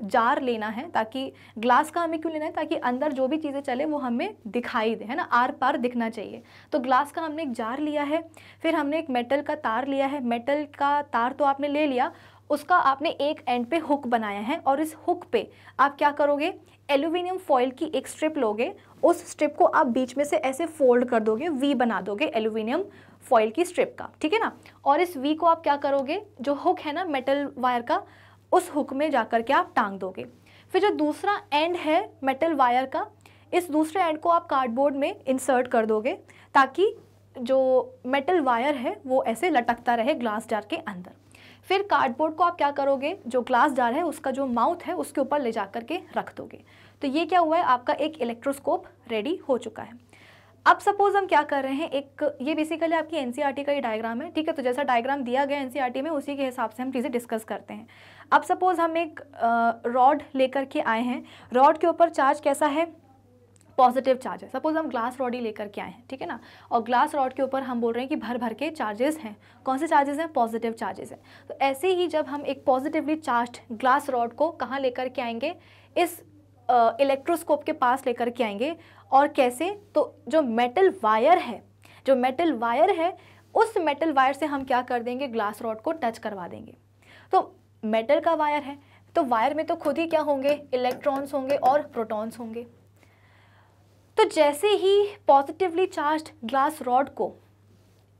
जार लेना है, ताकि ग्लास का हमें क्यों लेना है, ताकि अंदर जो भी चीज़ें चले वो हमें दिखाई दे, है ना, आर पार दिखना चाहिए। तो ग्लास का हमने एक जार लिया है, फिर हमने एक मेटल का तार लिया है, मेटल का तार तो आपने ले लिया, उसका आपने एक एंड पे हुक बनाया है, और इस हुक पे आप क्या करोगे, एल्यूमिनियम फॉइल की एक स्ट्रिप लोगे, उस स्ट्रिप को आप बीच में से ऐसे फोल्ड कर दोगे, वी बना दोगे एल्यूमिनियम फॉइल की स्ट्रिप का, ठीक है ना। और इस वी को आप क्या करोगे, जो हुक है ना मेटल वायर का, उस हुक में जाकर के आप टांग दोगे। फिर जो दूसरा एंड है मेटल वायर का, इस दूसरे एंड को आप कार्डबोर्ड में इंसर्ट कर दोगे, ताकि जो मेटल वायर है वो ऐसे लटकता रहे ग्लास जार के अंदर। फिर कार्डबोर्ड को आप क्या करोगे, जो ग्लास जार है उसका जो माउथ है उसके ऊपर ले जा करके रख दोगे। तो ये क्या हुआ है, आपका एक इलेक्ट्रोस्कोप रेडी हो चुका है। अब सपोज हम क्या कर रहे हैं, एक ये बेसिकली आपकी एनसीईआरटी का ये डायग्राम है, ठीक है। तो जैसा डायग्राम दिया गया एनसीईआरटी में उसी के हिसाब से हम चीज़ें डिस्कस करते हैं। अब सपोज हम एक रॉड लेकर के आए हैं, रॉड के ऊपर चार्ज कैसा है, पॉजिटिव चार्ज है। सपोज हम ग्लास रॉड ही लेकर के आए हैं, ठीक है ना, और ग्लास रॉड के ऊपर हम बोल रहे हैं कि भर भर के चार्जेस हैं। कौन से चार्जेस हैं, पॉजिटिव चार्जेस हैं। तो ऐसे ही जब हम एक पॉजिटिवली चार्ज्ड ग्लास रॉड को कहाँ लेकर के आएंगे, इस इलेक्ट्रोस्कोप के पास लेकर के आएंगे। और कैसे, तो जो मेटल वायर है, जो मेटल वायर है, उस मेटल वायर से हम क्या कर देंगे, ग्लास रॉड को टच करवा देंगे। तो मेटल का वायर है, तो वायर में तो खुद ही क्या होंगे, इलेक्ट्रॉन्स होंगे और प्रोटॉन्स होंगे। तो जैसे ही पॉजिटिवली चार्ज्ड ग्लास रॉड को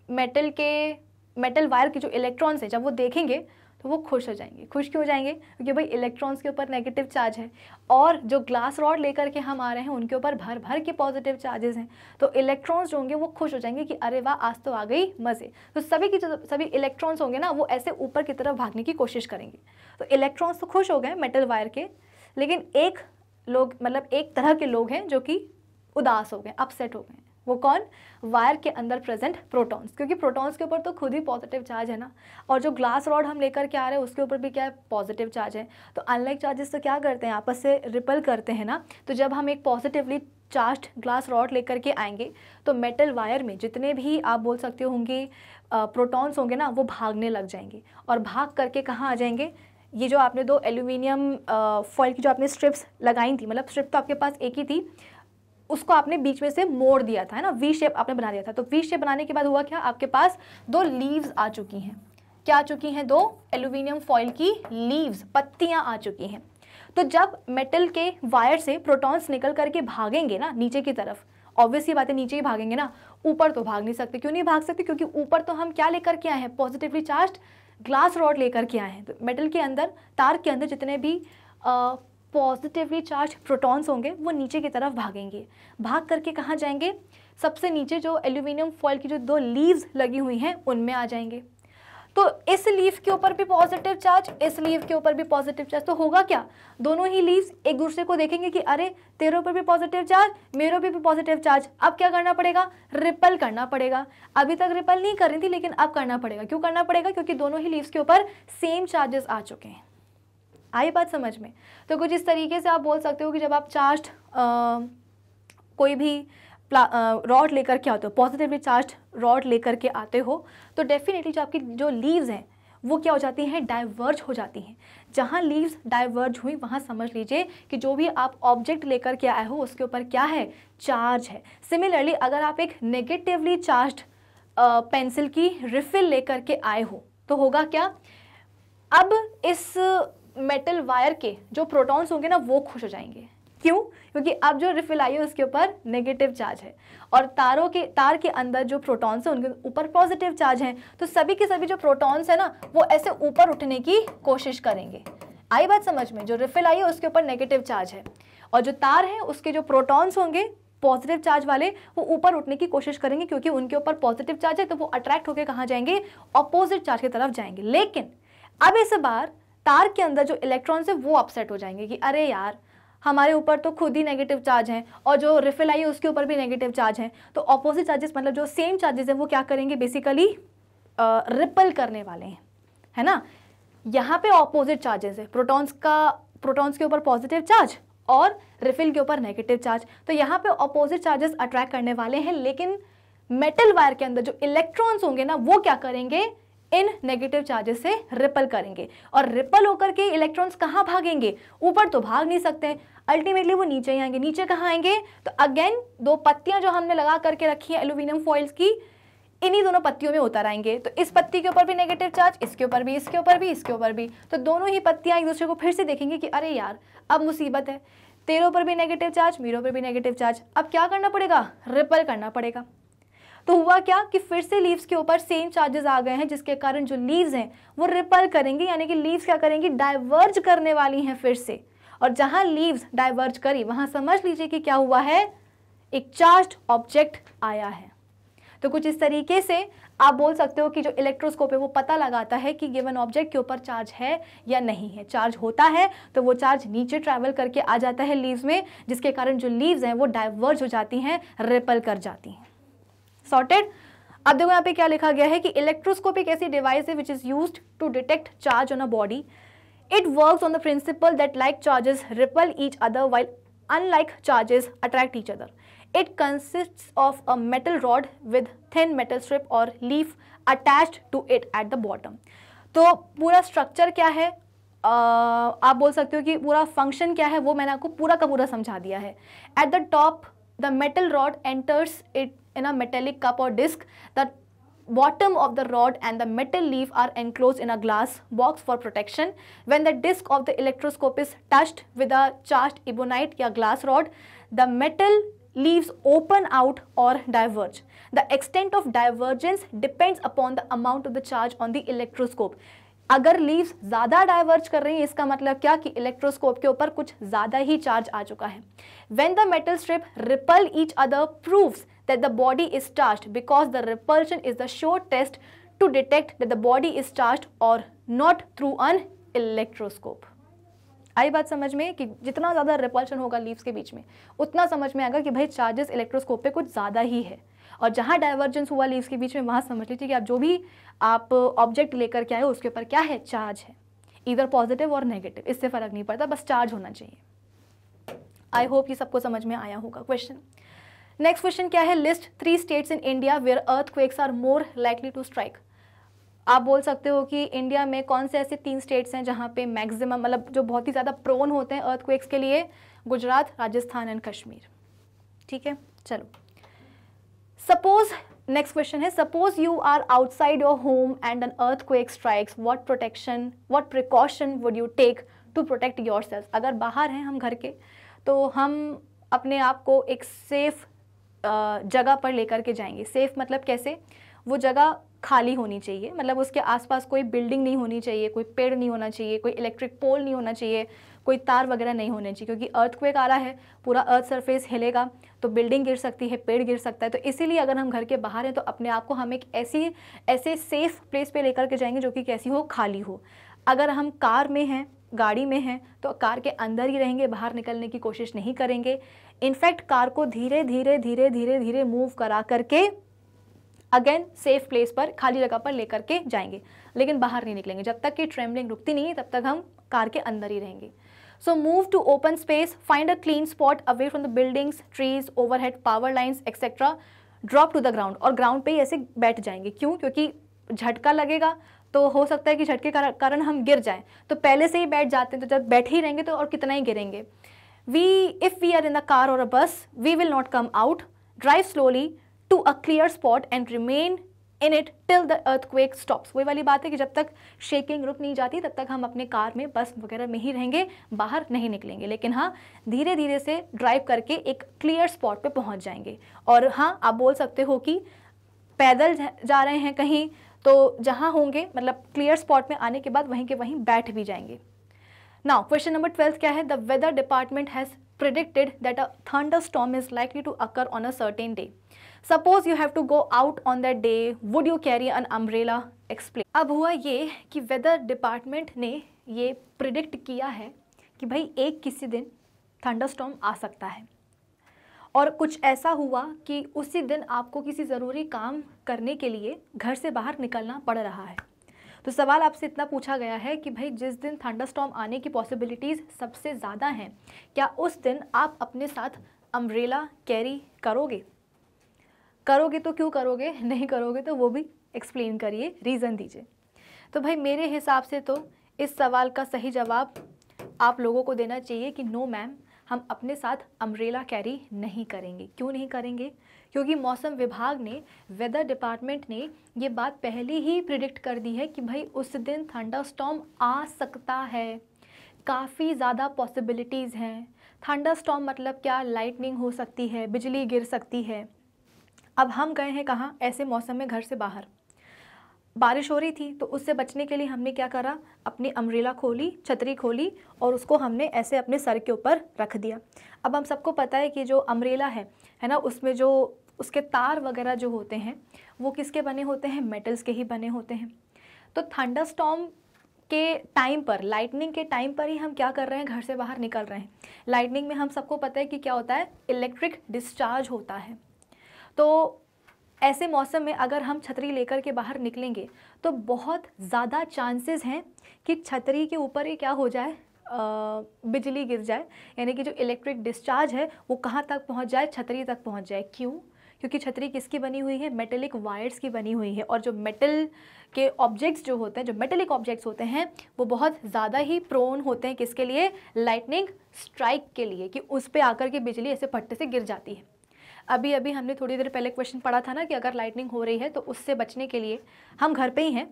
मेटल वायर के जो इलेक्ट्रॉन्स है जब वो देखेंगे तो वो खुश हो जाएंगे। खुश क्यों हो जाएंगे, क्योंकि भाई इलेक्ट्रॉन्स के ऊपर नेगेटिव चार्ज है, और जो ग्लास रॉड लेकर के हम आ रहे हैं उनके ऊपर भर भर के पॉजिटिव चार्जेस हैं। तो इलेक्ट्रॉन्स जो होंगे वो खुश हो जाएंगे कि अरे वाह, आज तो आ गई मज़े। तो सभी इलेक्ट्रॉन्स होंगे ना, वो ऐसे ऊपर की तरफ भागने की कोशिश करेंगे। तो इलेक्ट्रॉन्स तो खुश हो गए मेटल वायर के, लेकिन एक तरह के लोग हैं जो कि उदास हो गए, अपसेट हो गए। वो कौन, वायर के अंदर प्रेजेंट प्रोटॉन्स, क्योंकि प्रोटॉन्स के ऊपर तो खुद ही पॉजिटिव चार्ज है ना, और जो ग्लास रॉड हम लेकर के आ रहे हैं उसके ऊपर भी क्या है, पॉजिटिव चार्ज है। तो अनलाइक चार्जेस तो क्या करते हैं, आपस से रिपल करते हैं ना। तो जब हम एक पॉजिटिवली चार्ज्ड ग्लास रॉड लेकर के आएंगे तो मेटल वायर में जितने भी आप बोल सकते होंगे प्रोटॉन्स होंगे ना, वो भागने लग जाएंगे, और भाग करके कहाँ आ जाएंगे, ये जो आपने दो एल्यूमिनियम फॉइल की जो आपने स्ट्रिप्स लगाई थी, मतलब स्ट्रिप तो आपके पास एक ही थी, उसको आपने बीच में से मोड़ दिया था, है ना, वी शेप आपने बना दिया था। तो वी शेप बनाने के बाद हुआ क्या, आपके पास दो लीव्स आ चुकी हैं। क्या आ चुकी हैं, दो एल्यूमिनियम फॉइल की लीव्स, पत्तियां आ चुकी हैं। तो जब मेटल के वायर से प्रोटॉन्स निकल करके भागेंगे ना नीचे की तरफ, ऑब्वियसली बात है नीचे ही भागेंगे ना, ऊपर तो भाग नहीं सकते। क्यों नहीं भाग सकते, क्योंकि ऊपर तो हम क्या लेकर के आए हैं, पॉजिटिवली चार्ज्ड ग्लास रॉड लेकर के आए हैं। तो मेटल के अंदर, तार के अंदर जितने भी पॉजिटिवली चार्ज प्रोटॉन्स होंगे वो नीचे की तरफ भागेंगे। भाग करके कहाँ जाएंगे, सबसे नीचे जो एल्यूमिनियम फॉइल की जो दो लीव्स लगी हुई हैं उनमें आ जाएंगे। तो इस लीव के ऊपर भी पॉजिटिव चार्ज, इस लीव के ऊपर भी पॉजिटिव चार्ज, तो होगा क्या, दोनों ही लीव्स एक दूसरे को देखेंगे कि अरे तेरे ऊपर भी पॉजिटिव चार्ज, मेरे ऊपर भी पॉजिटिव चार्ज। अब क्या करना पड़ेगा, रिपल करना पड़ेगा। अभी तक रिपल नहीं कर रही थी, लेकिन अब करना पड़ेगा। क्यों करना पड़ेगा, क्योंकि दोनों ही लीव्स के ऊपर सेम चार्जेस आ चुके हैं। आई बात समझ में। तो कुछ इस तरीके से आप बोल सकते हो कि जब आप चार्ज कोई भी रॉड लेकर के आते हो, पॉजिटिवली चार्ज रॉड लेकर के आते हो, तो डेफिनेटली जो आपकी जो लीव्स हैं वो क्या हो जाती हैं, डाइवर्ज हो जाती हैं। जहाँ लीव्स डाइवर्ज हुई वहाँ समझ लीजिए कि जो भी आप ऑब्जेक्ट लेकर के आए हो उसके ऊपर क्या है, चार्ज है। सिमिलरली अगर आप एक नेगेटिवली चार्ज्ड पेंसिल की रिफिल लेकर के आए हो तो होगा क्या, अब इस मेटल वायर के जो प्रोटॉन्स होंगे ना वो खुश हो जाएंगे। क्यों? क्योंकि अब जो रिफिल आई है उसके ऊपर नेगेटिव चार्ज है और तार के अंदर जो प्रोटॉन्स हैं उनके ऊपर पॉजिटिव चार्ज है। तो सभी के सभी जो प्रोटॉन्स है ना वो ऐसे ऊपर उठने की कोशिश करेंगे। आई बात समझ में? जो रिफिल आई है उसके ऊपर नेगेटिव चार्ज है और जो तार है उसके जो प्रोटॉन्स होंगे पॉजिटिव चार्ज वाले वो ऊपर उठने की कोशिश करेंगे, क्योंकि उनके ऊपर पॉजिटिव चार्ज है तो वो अट्रैक्ट होकर कहाँ जाएंगे, ऑपोजिट चार्ज की तरफ जाएंगे। लेकिन अब इस बार तार के अंदर जो इलेक्ट्रॉन्स है वो अपसेट हो जाएंगे कि अरे यार हमारे ऊपर तो खुद ही नेगेटिव चार्ज है और जो रिफिल आई है उसके ऊपर भी नेगेटिव चार्ज है। तो ऑपोजिट चार्जेस मतलब जो सेम चार्जेस हैं वो क्या करेंगे, बेसिकली रिपल करने वाले हैं, है ना। यहाँ पे ऑपोजिट चार्जेस है, प्रोटॉन्स के ऊपर पॉजिटिव चार्ज और रिफिल के ऊपर नेगेटिव चार्ज। तो यहाँ पे ऑपोजिट चार्जेस अट्रैक्ट करने वाले हैं, लेकिन मेटल वायर के अंदर जो इलेक्ट्रॉन्स होंगे ना वो क्या करेंगे, इन नेगेटिव चार्जेस से रिपल करेंगे और रिपल होकर के इलेक्ट्रॉन्स कहाँ भागेंगे, ऊपर तो भाग नहीं सकते, अल्टीमेटली वो नीचे ही आएंगे। नीचे कहाँ आएंगे, तो अगेन दो पत्तियां जो हमने लगा करके रखी है एल्यूमिनियम फॉइल्स की, इन्हीं दोनों पत्तियों में उतर आएंगे। तो इस पत्ती के ऊपर भी नेगेटिव चार्ज, इसके ऊपर भी, इसके ऊपर भी, इसके ऊपर भी। तो दोनों ही पत्तियां एक दूसरे को फिर से देखेंगे कि अरे यार अब मुसीबत है, तेरे ऊपर भी नेगेटिव चार्ज, मेरे ऊपर भी नेगेटिव चार्ज, अब क्या करना पड़ेगा, रिपल करना पड़ेगा। तो हुआ क्या कि फिर से लीव्स के ऊपर सेम चार्जेस आ गए हैं, जिसके कारण जो लीव्स हैं वो रिपल करेंगे, यानी कि लीव्स क्या करेंगी, डाइवर्ज करने वाली हैं फिर से। और जहां लीव्स डाइवर्ज करी वहां समझ लीजिए कि क्या हुआ है, एक चार्ज्ड ऑब्जेक्ट आया है। तो कुछ इस तरीके से आप बोल सकते हो कि जो इलेक्ट्रोस्कोप है वो पता लगाता है कि गिवन ऑब्जेक्ट के ऊपर चार्ज है या नहीं है। चार्ज होता है तो वो चार्ज नीचे ट्रैवल करके आ जाता है लीव्स में, जिसके कारण जो लीव्स हैं वो डाइवर्ज हो जाती हैं, रिपल कर जाती हैं। सॉर्टेड। अब देखो यहाँ पे क्या लिखा गया है कि इलेक्ट्रोस्कोप एक ऐसी डिवाइस है which is used to detect charge on a body. It works on the principle that like charges repel each other while unlike charges attract each other. It consists of a metal rod with thin metal strip or leaf attached to it at the bottom. तो पूरा structure क्या है, आप बोल सकते हो कि पूरा फंक्शन क्या है वो मैंने आपको पूरा का पूरा समझा दिया है। At the top, the metal rod enters it in a metallic cup or disc. The bottom of the rod and the metal leaf are enclosed in a glass box for protection. When the disc of the electroscope is touched with a charged ebonite या glass rod, the metal leaves open out or diverge. The extent of divergence depends upon the amount of the charge on the electroscope. अगर leaves ज़्यादा diverge कर रही हैं इसका मतलब क्या कि इलेक्ट्रोस्कोप के ऊपर कुछ ज़्यादा ही चार्ज आ चुका है। When the metal strip repel each other proves that the body is charged because the repulsion is the sure test to detect that the body is charged or not through an electroscope. आई बात समझ में कि जितना ज़्यादा repulsion होगा leaves के बीच में उतना समझ में आएगा कि भाई चार्जेस इलेक्ट्रोस्कोप पे कुछ ज़्यादा ही है। और जहाँ डाइवर्जेंस हुआ लीव्स के बीच में वहाँ समझ लीजिए कि आप जो भी आप ऑब्जेक्ट लेकर के आए हो उसके ऊपर क्या है, चार्ज है, इधर पॉजिटिव और नेगेटिव, इससे फ़र्क नहीं पड़ता, बस चार्ज होना चाहिए। आई होप ये सबको समझ में आया होगा। क्वेश्चन नेक्स्ट क्वेश्चन क्या है, list 3 states in India where earthquakes are more likely to strike. आप बोल सकते हो कि इंडिया में कौन से ऐसे 3 स्टेट्स हैं जहाँ पे मैक्सिमम मतलब जो बहुत ही ज़्यादा प्रोन होते हैं अर्थक्वेक्स के लिए, गुजरात, राजस्थान एंड कश्मीर। ठीक है, चलो सपोज नेक्स्ट क्वेश्चन है, suppose you are outside your home and an earthquake strikes, what precaution would you take to protect yourself. अगर बाहर हैं हम घर के तो हम अपने आप को एक सेफ जगह पर लेकर के जाएंगे। सेफ मतलब कैसे, वो जगह खाली होनी चाहिए, मतलब उसके आसपास कोई बिल्डिंग नहीं होनी चाहिए, कोई पेड़ नहीं होना चाहिए, कोई इलेक्ट्रिक पोल नहीं होना चाहिए, कोई तार वगैरह नहीं होने चाहिए, क्योंकि अर्थक्वेक आ रहा है, पूरा अर्थ सरफेस हिलेगा तो बिल्डिंग गिर सकती है, पेड़ गिर सकता है। तो इसीलिए अगर हम घर के बाहर हैं तो अपने आप को हम एक ऐसे सेफ प्लेस पे लेकर के जाएंगे जो कि कैसी हो, खाली हो। अगर हम कार में हैं, गाड़ी में हैं तो कार के अंदर ही रहेंगे, बाहर निकलने की कोशिश नहीं करेंगे। इनफैक्ट कार को धीरे धीरे मूव करा करके अगेन सेफ प्लेस पर, खाली जगह पर लेकर के जाएंगे, लेकिन बाहर नहीं निकलेंगे। जब तक कि ट्रेमलिंग रुकती नहीं है तब तक हम कार के अंदर ही रहेंगे। So move to open space, find a clean spot away from the buildings, trees, overhead power lines etcetera, drop to the ground, और ग्राउंड पे ही ऐसे बैठ जाएंगे। क्यों? क्योंकि झटका लगेगा तो हो सकता है कि झटके के कारण हम गिर जाएं, तो पहले से ही बैठ जाते हैं, तो जब बैठे ही रहेंगे तो और कितना ही गिरेंगे। If we are in a car और a bus, we will not come out, drive slowly to a clear spot and remain in it till the earthquake stops. वही वाली बात है कि जब तक शेकिंग रुक नहीं जाती तब तक हम अपने कार में, बस वगैरह में ही रहेंगे, बाहर नहीं निकलेंगे। लेकिन हाँ, धीरे धीरे से ड्राइव करके एक क्लियर स्पॉट पे पहुंच जाएंगे। और हाँ, आप बोल सकते हो कि पैदल जा रहे हैं कहीं, तो जहाँ होंगे मतलब क्लियर स्पॉट में आने के बाद वहीं के वहीं बैठ भी जाएंगे। नाउ क्वेश्चन नंबर 12 क्या है? The weather department has predicted that a thunderstorm is likely to occur on a certain day. Suppose you have to go out on that day, would you carry an umbrella? Explain. अब हुआ ये कि weather department ने ये predict किया है कि भाई एक किसी दिन थंडरस्टॉर्म आ सकता है, और कुछ ऐसा हुआ कि उसी दिन आपको किसी ज़रूरी काम करने के लिए घर से बाहर निकलना पड़ रहा है। तो सवाल आपसे इतना पूछा गया है कि भाई जिस दिन थंडरस्टॉर्म आने की पॉसिबिलिटीज़ सबसे ज़्यादा हैं, क्या उस दिन आप अपने साथ अम्ब्रेला कैरी करोगे? करोगे तो क्यों करोगे, नहीं करोगे तो वो भी एक्सप्लेन करिए, रीज़न दीजिए। तो भाई मेरे हिसाब से तो इस सवाल का सही जवाब आप लोगों को देना चाहिए कि नो मैम, हम अपने साथ अम्ब्रेला कैरी नहीं करेंगे। क्यों नहीं करेंगे? क्योंकि मौसम विभाग ने, वेदर डिपार्टमेंट ने ये बात पहले ही प्रिडिक्ट कर दी है कि भाई उस दिन थंडरस्टॉर्म आ सकता है, काफ़ी ज़्यादा पॉसिबिलिटीज़ हैं। थंडरस्टॉर्म मतलब क्या? लाइटनिंग हो सकती है, बिजली गिर सकती है। अब हम गए हैं कहाँ? ऐसे मौसम में घर से बाहर, बारिश हो रही थी, तो उससे बचने के लिए हमने क्या करा? अपनी अम्ब्रेला खोली, छतरी खोली और उसको हमने ऐसे अपने सर के ऊपर रख दिया। अब हम सबको पता है कि जो अम्ब्रेला है ना, उसमें जो उसके तार वगैरह जो होते हैं वो किसके बने होते हैं? मेटल्स के ही बने होते हैं। तो थंडरस्टॉर्म के टाइम पर, लाइटनिंग के टाइम पर ही हम क्या कर रहे हैं? घर से बाहर निकल रहे हैं। लाइटनिंग में हम सबको पता है कि क्या होता है? इलेक्ट्रिक डिस्चार्ज होता है। तो ऐसे मौसम में अगर हम छतरी लेकर के बाहर निकलेंगे तो बहुत ज़्यादा चांसेस हैं कि छतरी के ऊपर ही क्या हो जाए? बिजली गिर जाए, यानी कि जो इलेक्ट्रिक डिस्चार्ज है वो कहाँ तक पहुँच जाए? छतरी तक पहुँच जाए। क्यों? क्योंकि छतरी किसकी बनी हुई है? मेटेलिक वायर्स की बनी हुई है। और जो मेटल के ऑब्जेक्ट्स जो होते हैं, जो मेटेलिक ऑब्जेक्ट्स होते हैं, वो बहुत ज़्यादा ही प्रोन होते हैं किसके लिए? लाइटनिंग स्ट्राइक के लिए, कि उस पर आकर के बिजली ऐसे फट्टे से गिर जाती है। अभी अभी हमने थोड़ी देर पहले क्वेश्चन पढ़ा था ना कि अगर लाइटनिंग हो रही है तो उससे बचने के लिए हम घर पे ही हैं,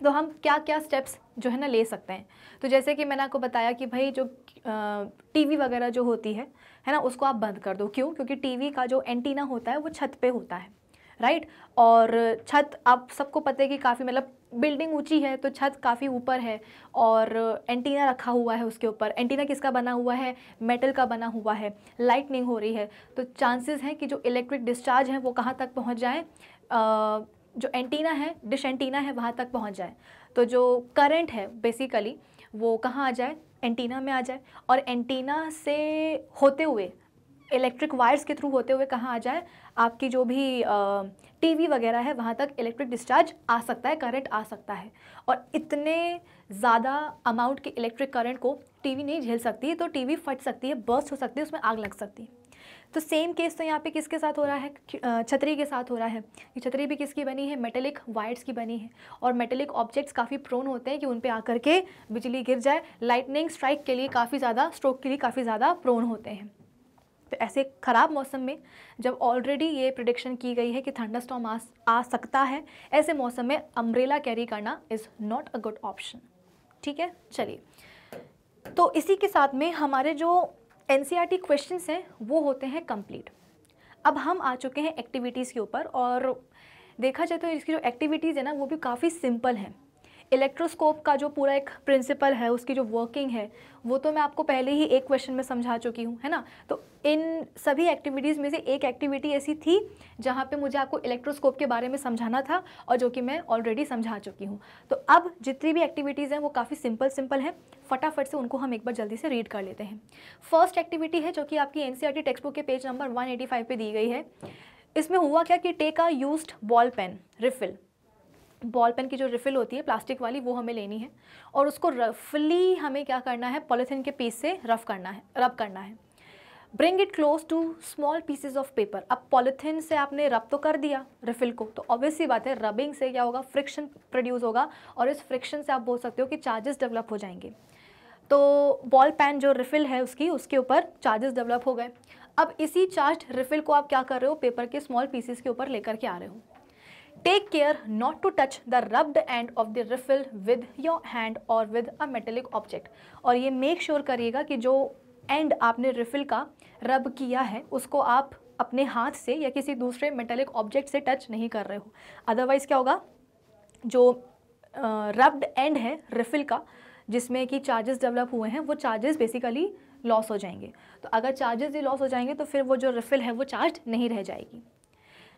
तो हम क्या क्या स्टेप्स जो है ना ले सकते हैं। तो जैसे कि मैंने आपको बताया कि भाई जो टीवी वगैरह जो होती है ना, उसको आप बंद कर दो। क्यों? क्योंकि टीवी का जो एंटीना होता है वो छत पे होता है, राइट। और छत आप सबको पता है कि काफ़ी, मतलब बिल्डिंग ऊंची है तो छत काफ़ी ऊपर है और एंटीना रखा हुआ है उसके ऊपर। एंटीना किसका बना हुआ है? मेटल का बना हुआ है। लाइटनिंग हो रही है तो चांसेस हैं कि जो इलेक्ट्रिक डिस्चार्ज है वो कहाँ तक पहुँच जाए? जो एंटीना है, डिश एंटीना है, वहाँ तक पहुँच जाए। तो जो करंट है बेसिकली वो कहाँ आ जाए? एंटीना में आ जाए। और एंटीना से होते हुए, इलेक्ट्रिक वायर्स के थ्रू होते हुए कहाँ आ जाए? आपकी जो भी टीवी वगैरह है वहाँ तक इलेक्ट्रिक डिस्चार्ज आ सकता है, करंट आ सकता है। और इतने ज़्यादा अमाउंट के इलेक्ट्रिक करंट को टीवी नहीं झेल सकती है, तो टीवी फट सकती है, बर्स्ट हो सकती है, उसमें आग लग सकती है। तो सेम केस तो यहाँ पे किसके साथ हो रहा है? छतरी के साथ हो रहा है। ये छतरी भी किसकी बनी है? मेटेलिक वायर्स की बनी है। और मेटेलिक ऑब्जेक्ट्स काफ़ी प्रोन होते हैं कि उन पे आकर के बिजली गिर जाए। लाइटनिंग स्ट्राइक के लिए काफ़ी ज़्यादा, स्ट्रोक के लिए काफ़ी ज़्यादा प्रोन होते हैं। तो ऐसे ख़राब मौसम में जब ऑलरेडी ये प्रिडिक्शन की गई है कि थंडरस्टॉर्म आ सकता है, ऐसे मौसम में अम्ब्रेला कैरी करना is not a good option. ठीक है, चलिए। तो इसी के साथ में हमारे जो NCERT क्वेश्चंस हैं वो होते हैं कंप्लीट। अब हम आ चुके हैं एक्टिविटीज़ के ऊपर, और देखा जाए तो इसकी जो एक्टिविटीज़ है ना वो भी काफ़ी सिंपल हैं। इलेक्ट्रोस्कोप का जो पूरा एक प्रिंसिपल है, उसकी जो वर्किंग है, वो तो मैं आपको पहले ही एक क्वेश्चन में समझा चुकी हूँ, है ना। तो इन सभी एक्टिविटीज़ में से एक एक्टिविटी ऐसी थी जहाँ पे मुझे आपको इलेक्ट्रोस्कोप के बारे में समझाना था, और जो कि मैं ऑलरेडी समझा चुकी हूँ। तो अब जितनी भी एक्टिविटीज़ हैं वो काफ़ी सिंपल हैं। फटाफट से उनको हम एक बार जल्दी से रीड कर लेते हैं। फर्स्ट एक्टिविटी है जो कि आपकी NCERT टेक्स्ट बुक के पेज नंबर 185 पे दी गई है। इसमें हुआ क्या कि take a used ball pen refill, ball pen की जो रिफ़िल होती है प्लास्टिक वाली, वो हमें लेनी है, और उसको रफली हमें क्या करना है? पॉलीथीन के पीस से रब करना है। Bring it close to small pieces of paper. अब पॉलिथीन से आपने रब तो कर दिया रिफिल को, तो ऑब्वियस सी बात है रबिंग से क्या होगा, फ्रिक्शन प्रोड्यूस होगा, और इस फ्रिक्शन से आप बोल सकते हो कि चार्जेस डेवलप हो जाएंगे। तो बॉल पेन जो रिफिल है उसके ऊपर चार्जेस डेवलप हो गए। अब इसी चार्ज रिफिल को आप क्या कर रहे हो, पेपर के स्मॉल पीसेस के ऊपर लेकर के आ रहे हो। Take care not to touch the rubbed end of the refill with your hand और विद अ मेटेलिक ऑब्जेक्ट। और ये मेक श्योर करिएगा कि जो एंड आपने रिफिल का रब किया है उसको आप अपने हाथ से या किसी दूसरे मेटेलिक ऑब्जेक्ट से टच नहीं कर रहे हो। अदरवाइज क्या होगा, जो रब्ड एंड है रिफिल का जिसमें कि चार्जेस डेवलप हुए हैं वो चार्जेस बेसिकली लॉस हो जाएंगे। तो अगर चार्जेस ही लॉस हो जाएंगे तो फिर वो जो रिफिल है वो चार्ज नहीं रह जाएगी।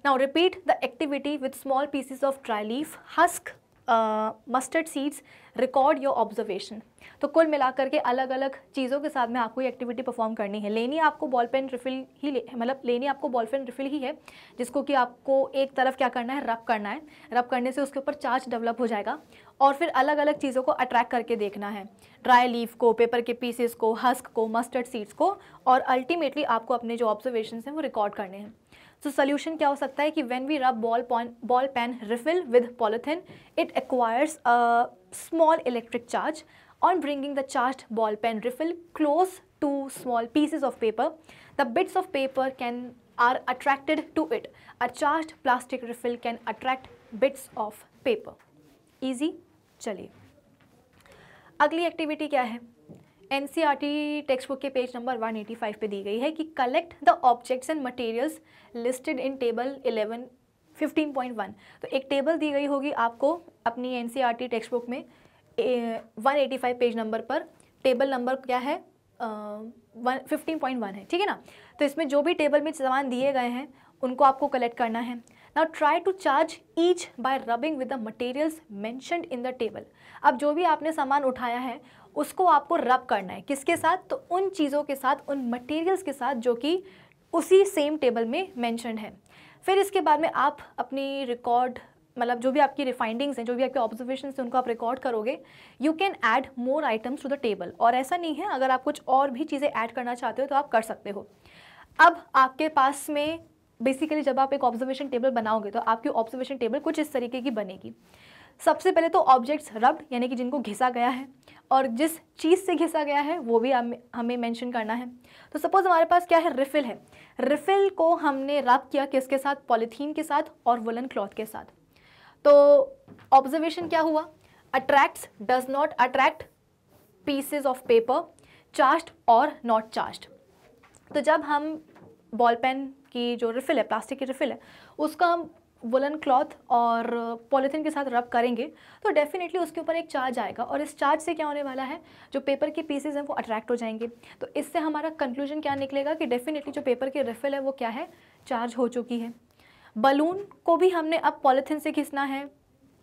Now repeat the activity with small pieces of dry leaf, husk, mustard seeds, record your observation. तो कुल मिलाकर के अलग अलग चीज़ों के साथ में आपको ये एक्टिविटी परफॉर्म करनी है। लेनी आपको बॉल पेन रिफिल ही लेनी आपको बॉल पेन रिफिल ही है जिसको कि आपको एक तरफ क्या करना है, रब करना है। रब करने से उसके ऊपर चार्ज डेवलप हो जाएगा और फिर अलग अलग चीज़ों को अट्रैक्ट करके देखना है, ड्राई लीफ को, पेपर के पीसेस को, हस्क को, मस्टर्ड सीड्स को, और अल्टीमेटली आपको अपने जो ऑब्जर्वेशन हैं वो रिकॉर्ड करने हैं। तो सोल्यूशन क्या हो सकता है कि when we rub ball pen refill with polythene, it acquires a small electric charge on bringing the charged ball pen refill close to small pieces of paper. The bits of paper are attracted to it. A charged plastic refill can attract bits of paper. Easy? चलिए अगली activity क्या है, NCERT textbook के page number 185 पे दी गई है कि collect the objects and materials listed in table 15.1। तो एक टेबल दी गई होगी आपको अपनी NCERT टेक्स्ट बुक में 185 पेज नंबर पर। टेबल नंबर क्या है, 15.1 है, ठीक है ना। तो इसमें जो भी टेबल में सामान दिए गए हैं उनको आपको कलेक्ट करना है। Now try to charge each by rubbing with the materials mentioned in the table. अब जो भी आपने सामान उठाया है उसको आपको रब करना है, किसके साथ, तो उन चीज़ों के साथ, उन मटेरियल्स के साथ जो कि उसी सेम टेबल में मेंशन्ड है। फिर इसके बाद में आप अपनी रिकॉर्ड, मतलब जो भी आपकी फाइंडिंग्स हैं, जो भी आपके ऑब्जर्वेशंस हैं उनको आप रिकॉर्ड करोगे। You can add more items to the table. और ऐसा नहीं है, अगर आप कुछ और भी चीज़ें ऐड करना चाहते हो तो आप कर सकते हो। अब आपके पास में बेसिकली जब आप एक ऑब्जर्वेशन टेबल बनाओगे तो आपकी ऑब्जर्वेशन टेबल कुछ इस तरीके की बनेगी। सबसे पहले तो ऑब्जेक्ट्स रब्ड यानी कि जिनको घिसा गया है, और जिस चीज़ से घिसा गया है वो भी हमें मेंशन करना है। तो सपोज हमारे पास क्या है, रिफिल है। रिफिल को हमने रब किया किसके साथ, पॉलीथीन के साथ और वुलन क्लॉथ के साथ। तो ऑब्जर्वेशन क्या हुआ, attracts, does not attract pieces of paper, charged और नॉट चार्ज्ड। तो जब हम बॉल पेन की जो रिफिल है, प्लास्टिक की रिफिल है, उसका हम वुलन क्लॉथ और पॉलीथीन के साथ रब करेंगे तो डेफिनेटली उसके ऊपर एक चार्ज आएगा, और इस चार्ज से क्या होने वाला है, जो पेपर के पीसेज हैं वो अट्रैक्ट हो जाएंगे। तो इससे हमारा कंक्लूजन क्या निकलेगा कि डेफिनेटली जो पेपर की रिफिल है वो क्या है, चार्ज हो चुकी है। बलून को भी हमने अब पॉलीथीन से घिसना है,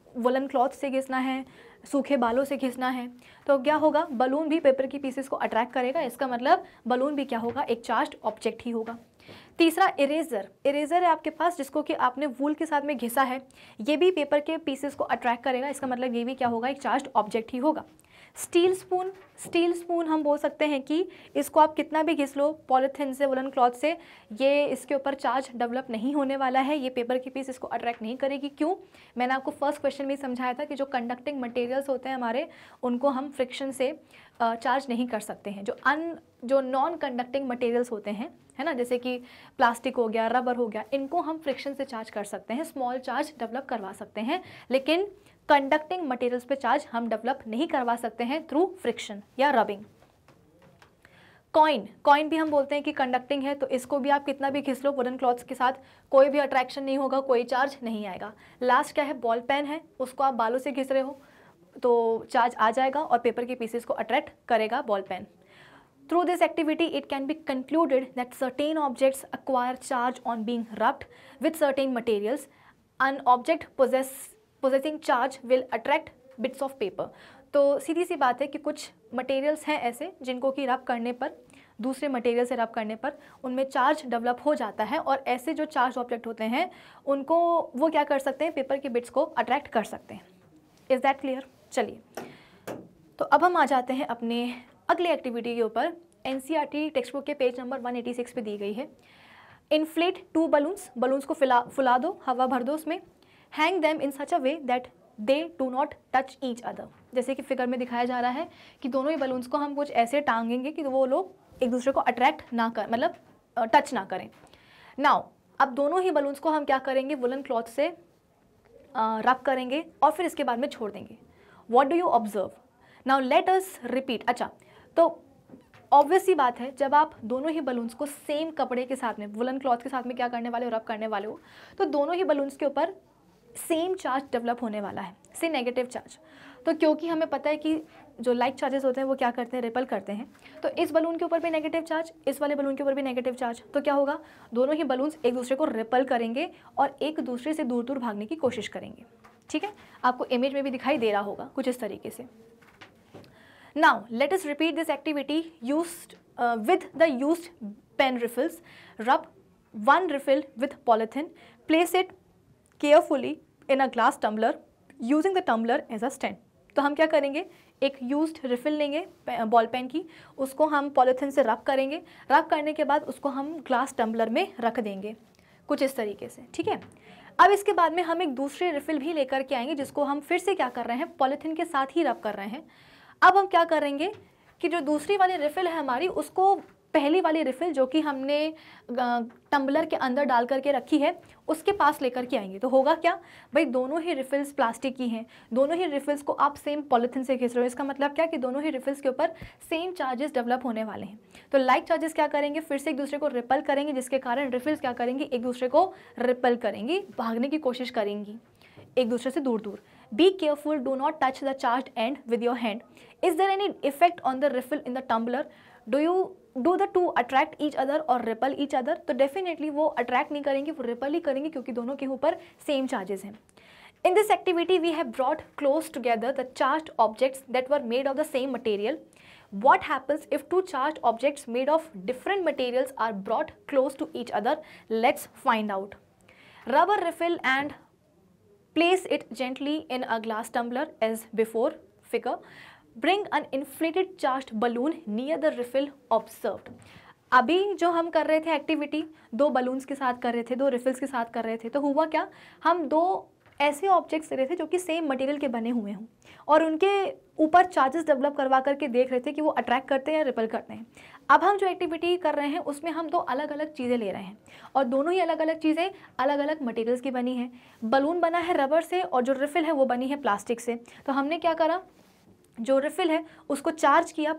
वुलन क्लॉथ से घिसना है, सूखे बालों से घिसना है। तो क्या होगा, बलून भी पेपर की पीसेस को अट्रैक्ट करेगा, इसका मतलब बलून भी क्या होगा, एक चार्ज्ड ऑब्जेक्ट ही होगा। तीसरा इरेजर, इरेजर है आपके पास जिसको कि आपने वूल के साथ में घिसा है, ये भी पेपर के पीसेस को अट्रैक्ट करेगा, इसका मतलब ये भी क्या होगा, एक चार्ज्ड ऑब्जेक्ट ही होगा। स्टील स्पून, स्टील स्पून हम बोल सकते हैं कि इसको आप कितना भी घिस लो पॉलीथीन से, वुलन क्लॉथ से, ये इसके ऊपर चार्ज डेवलप नहीं होने वाला है, ये पेपर की पीस इसको अट्रैक्ट नहीं करेगी। क्यों, मैंने आपको फर्स्ट क्वेश्चन में समझाया था कि जो कंडक्टिंग मटेरियल्स होते हैं हमारे, उनको हम फ्रिक्शन से चार्ज नहीं कर सकते हैं। जो नॉन कंडक्टिंग मटेरियल्स होते हैं, है ना, जैसे कि प्लास्टिक हो गया, रबर हो गया, इनको हम फ्रिक्शन से चार्ज कर सकते हैं, स्मॉल चार्ज डेवलप करवा सकते हैं, लेकिन कंडक्टिंग मटेरियल्स पे चार्ज हम डेवलप नहीं करवा सकते हैं थ्रू फ्रिक्शन या रबिंग। कॉइन, कॉइन भी हम बोलते हैं कि कंडक्टिंग है, तो इसको भी आप कितना भी घिस लो वुलन क्लॉथ्स के साथ, कोई भी अट्रैक्शन नहीं होगा, कोई चार्ज नहीं आएगा। लास्ट क्या है, बॉल पेन है, उसको आप बालों से घिस रहे हो तो चार्ज आ जाएगा और पेपर के पीसेस को अट्रैक्ट करेगा ball pen. Through this activity, it can be concluded that certain objects acquire charge on being rubbed with certain materials. An object possessing charge will attract bits of paper. तो सीधी सी बात है कि कुछ materials हैं ऐसे जिनको कि रब करने पर, दूसरे मटेरियल से रब करने पर उनमें चार्ज डेवलप हो जाता है, और ऐसे जो चार्ज ऑब्जेक्ट होते हैं उनको वो क्या कर सकते हैं, पेपर के बिट्स को अट्रैक्ट कर सकते हैं। Is that clear? चलिए, तो अब हम आ जाते हैं अपने अगले एक्टिविटी के ऊपर एनसीईआरटी टेक्स्ट बुक के पेज नंबर 186 पे दी गई है। इन्फ्लेट 2 बलून्स, बलून्स को फुला दो, हवा भर दो उसमें। Hang them in such a way that they do not touch each other, जैसे कि फिगर में दिखाया जा रहा है कि दोनों ही बलून्स को हम कुछ ऐसे टांगेंगे कि वो लोग एक दूसरे को अट्रैक्ट ना कर, मतलब टच ना करें। नाउ अब दोनों ही बलून्स को हम क्या करेंगे, वुलन क्लॉथ से रब करेंगे और फिर इसके बाद में छोड़ देंगे। What do you observe? Now let us repeat. अच्छा, तो ऑब्वियस सी बात है, जब आप दोनों ही बलून्स को सेम कपड़े के साथ में, वुलन क्लॉथ के साथ में क्या करने वाले हो, रब करने वाले हो, तो दोनों ही बलून्स के ऊपर सेम चार्ज डेवलप होने वाला है, से नेगेटिव चार्ज। तो क्योंकि हमें पता है कि जो लाइक चार्जेस होते हैं वो क्या करते हैं, रिपल करते हैं, तो इस बलून के ऊपर भी नेगेटिव चार्ज, इस वाले बलून के ऊपर भी नेगेटिव चार्ज, तो क्या होगा, दोनों ही बलून्स एक दूसरे को रिपल करेंगे और एक दूसरे से दूर दूर भागने की कोशिश करेंगे। ठीक है, आपको इमेज में भी दिखाई दे रहा होगा कुछ इस तरीके से। Now let us repeat this activity used with the used pen refills. Rub 1 refill with polythene. Place it carefully in a glass tumbler using the tumbler as a stand. तो हम क्या करेंगे, एक यूज्ड रिफिल लेंगे ball pen की, उसको हम polythene से रब करेंगे, रब करने के बाद उसको हम ग्लास टम्बलर में रख देंगे कुछ इस तरीके से। ठीक है, अब इसके बाद में हम एक दूसरे रिफिल भी लेकर के आएंगे जिसको हम फिर से क्या कर रहे हैं, पॉलीथिन के साथ ही रब कर रहे हैं। अब हम क्या करेंगे कि जो दूसरी वाली रिफिल है हमारी, उसको पहली वाली रिफिल जो कि हमने टम्बलर के अंदर डाल करके रखी है उसके पास लेकर के आएंगे। तो होगा क्या भाई, दोनों ही रिफिल्स प्लास्टिक की हैं, दोनों ही रिफिल्स को आप सेम पॉलीथिन से खींच रहे हो, इसका मतलब क्या कि दोनों ही रिफिल्स के ऊपर सेम चार्जेस डेवलप होने वाले हैं। तो लाइक चार्जेस क्या करेंगे, फिर से एक दूसरे को रिपल करेंगे, जिसके कारण रिफिल्स क्या करेंगी, एक दूसरे को रिपल करेंगी, भागने की कोशिश करेंगी एक दूसरे से दूर दूर। Be careful, do not touch the charged end with your hand. Is there any effect on the refill in the tumbler? Do the two attract each other or repel each other? तो definitely वो attract नहीं करेंगे, वो repel ही करेंगे क्योंकि दोनों के ऊपर same charges हैं। In this activity, we have brought close together the charged objects that were made of the same material. What happens if two charged objects made of different materials are brought close to each other? Let's find out. Rub a refill and place it gently in a glass tumbler as before figure. Bring an inflated charged balloon near the refill observed. अभी जो हम कर रहे थे activity, 2 balloons के साथ कर रहे थे, 2 रिफिल्स के साथ कर रहे थे, तो हुआ क्या, हम 2 ऐसे ऑब्जेक्ट्स ले रहे थे जो कि सेम मटेरियल के बने हुए हों और उनके ऊपर चार्जेस डेवलप करवा करके देख रहे थे कि वो अट्रैक्ट करते हैं या रिपल करते हैं। अब हम जो एक्टिविटी कर रहे हैं उसमें हम 2 अलग अलग चीज़ें ले रहे हैं और दोनों ही अलग अलग चीज़ें अलग अलग मटेरियल्स की बनी हैं। बलून बना है रबर से और जो रिफिल है वो बनी है प्लास्टिक से। तो हमने क्या करा, जो रिफिल है उसको चार्ज किया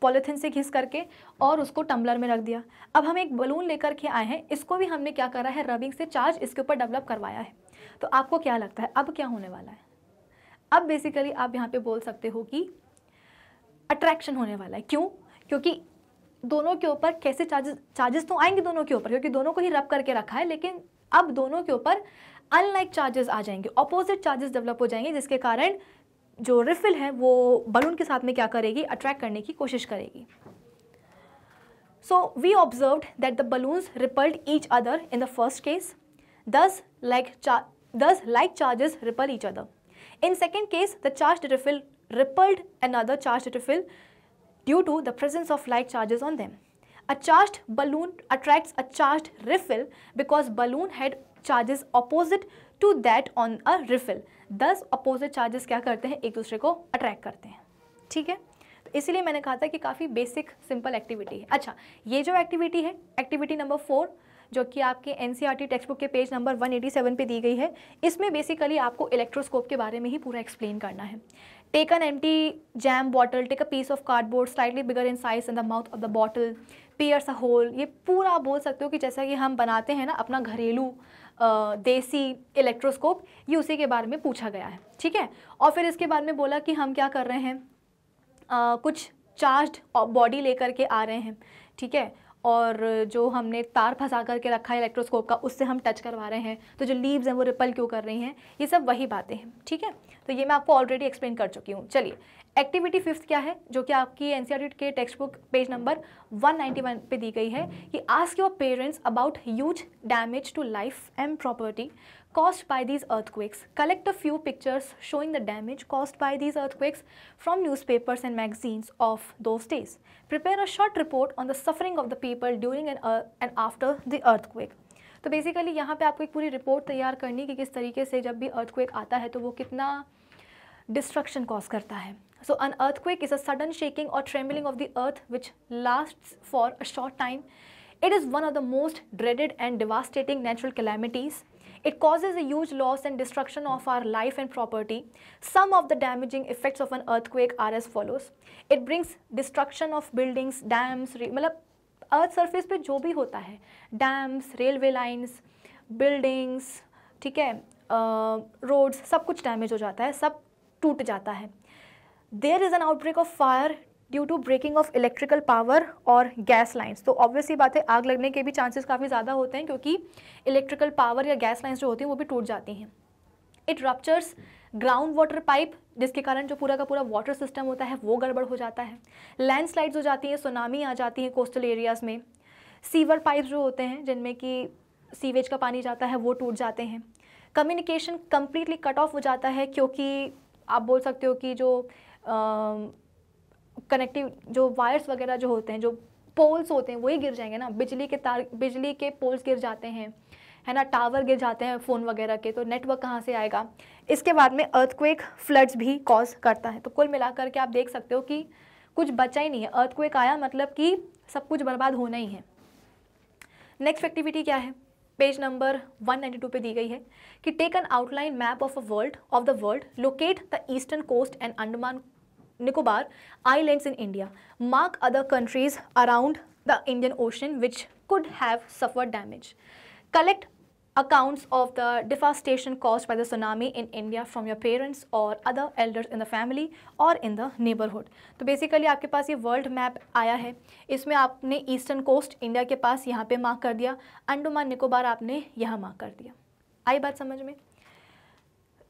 पॉलीथिन से घिस करके और उसको टम्बलर में रख दिया। अब हम एक बलून लेकर के आए हैं, इसको भी हमने क्या करा है, रबिंग से चार्ज इसके ऊपर डेवलप करवाया है। तो आपको क्या लगता है अब क्या होने वाला है? अब बेसिकली आप यहाँ पे बोल सकते हो कि अट्रैक्शन होने वाला है। क्यों? क्योंकि दोनों के ऊपर कैसे चार्जेस तो आएंगे दोनों के ऊपर, क्योंकि दोनों को ही रब करके रखा है, लेकिन अब दोनों के ऊपर अनलाइक चार्जेस आ जाएंगे, ऑपोजिट चार्जेस डेवलप हो जाएंगे, जिसके कारण जो रिफिल है वो बलून के साथ में क्या करेगी, अट्रैक्ट करने की कोशिश करेगी। So we observed that the balloons repelled each other in the first case, thus like charges repel each other. In second case, the charged refill repelled another charged refill due to the presence of like charges on them. A charged balloon attracts a charged refill because balloon had charges opposite to that on a refill. Thus opposite charges क्या करते हैं, एक दूसरे को attract करते हैं। ठीक है, तो इसीलिए मैंने कहा था कि काफ़ी बेसिक सिंपल एक्टिविटी है। अच्छा, ये जो एक्टिविटी है, एक्टिविटी नंबर 4, जो कि आपके एनसीईआरटी टेक्स्ट बुक के पेज नंबर 187 पे दी गई है, इसमें बेसिकली आपको इलेक्ट्रोस्कोप के बारे में ही पूरा एक्सप्लेन करना है। Take an empty jam bottle, take a piece of cardboard slightly bigger in size in the mouth of the bottle, pierce a hole. ये पूरा आप बोल सकते हो कि जैसा कि हम बनाते हैं ना अपना घरेलू देसी इलेक्ट्रोस्कोप, ये उसी के बारे में पूछा गया है। ठीक है, और फिर इसके बाद में बोला कि हम क्या कर रहे हैं, कुछ चार्ज्ड बॉडी लेकर के आ रहे हैं। ठीक है, और जो हमने तार फंसा करके रखा है इलेक्ट्रोस्कोप का, उससे हम टच करवा रहे हैं, तो जो लीव्स हैं वो रिपल क्यों कर रही हैं, ये सब वही बातें हैं। ठीक है, तो ये मैं आपको ऑलरेडी एक्सप्लेन कर चुकी हूँ। चलिए एक्टिविटी फिफ्थ क्या है, जो कि आपकी एनसीईआरटी के टेक्स्ट बुक पेज नंबर 191 पे दी गई है कि ask your parents about huge damage to life and property caused by these earthquakes. Collect a few pictures showing the damage caused by these earthquakes from newspapers and magazines of those days. Prepare a short report on the suffering of the people during and after the earthquake. तो basically यहाँ पे आपको एक पूरी report तैयार करनी है कि किस तरीके से जब भी अर्थक्वेक आता है तो वो कितना डिस्ट्रक्शन कॉज करता है. So an earthquake is a sudden shaking or trembling of the earth which lasts for a short time. It is one of the most dreaded and devastating natural calamities. It causes a huge loss and destruction of our life and property. Some of the damaging effects of an earthquake are as follows. It brings destruction of buildings, dams, मतलब earth surface पे जो भी होता है, dams, railway lines, buildings, ठीक है, roads, सब कुछ डैमेज हो जाता है, सब टूट जाता है. There is an outbreak of fire due to breaking of electrical power और गैस लाइन्स. तो ऑब्वियसली बात है, आग लगने के भी चांसेस काफ़ी ज़्यादा होते हैं क्योंकि इलेक्ट्रिकल पावर या गैस लाइन्स जो होती हैं वो भी टूट जाती हैं. It ruptures ground water pipe, जिसके कारण जो पूरा का पूरा वाटर सिस्टम होता है वो गड़बड़ हो जाता है. लैंडस्लाइड्स हो जाती हैं, सुनामी आ जाती है कोस्टल एरियाज़ में. सीवर पाइप्स जो होते हैं जिनमें कि सीवेज का पानी जाता है वो टूट जाते हैं. कम्युनिकेशन कम्प्लीटली कट ऑफ हो जाता है क्योंकि आप बोल सकते हो कि जो कनेक्टिव जो वायर्स वगैरह जो होते हैं, जो पोल्स होते हैं वही गिर जाएंगे ना. बिजली के तार, बिजली के पोल्स गिर जाते हैं, है ना, टावर गिर जाते हैं फ़ोन वगैरह के, तो नेटवर्क कहाँ से आएगा. इसके बाद में अर्थक्वेक फ्लड्स भी कॉज करता है. तो कुल मिलाकर के आप देख सकते हो कि कुछ बचा ही नहीं है. अर्थक्वेक आया मतलब कि सब कुछ बर्बाद होना ही है. नेक्स्ट एक्टिविटी क्या है, पेज नंबर 192 पे दी गई है कि take an outline map of the world, locate the eastern coast and Andaman Nicobar Islands in India. Mark other countries around the Indian Ocean which could have suffered damage. Collect accounts of the devastation caused by the tsunami in India from your parents or other elders in the family or in the neighborhood. तो basically आपके पास ये world map आया है, इसमें आपने eastern coast India के पास यहाँ पे मार्क कर दिया, अंडमान निकोबार आपने यहाँ मार्क कर दिया. आई बात समझ में.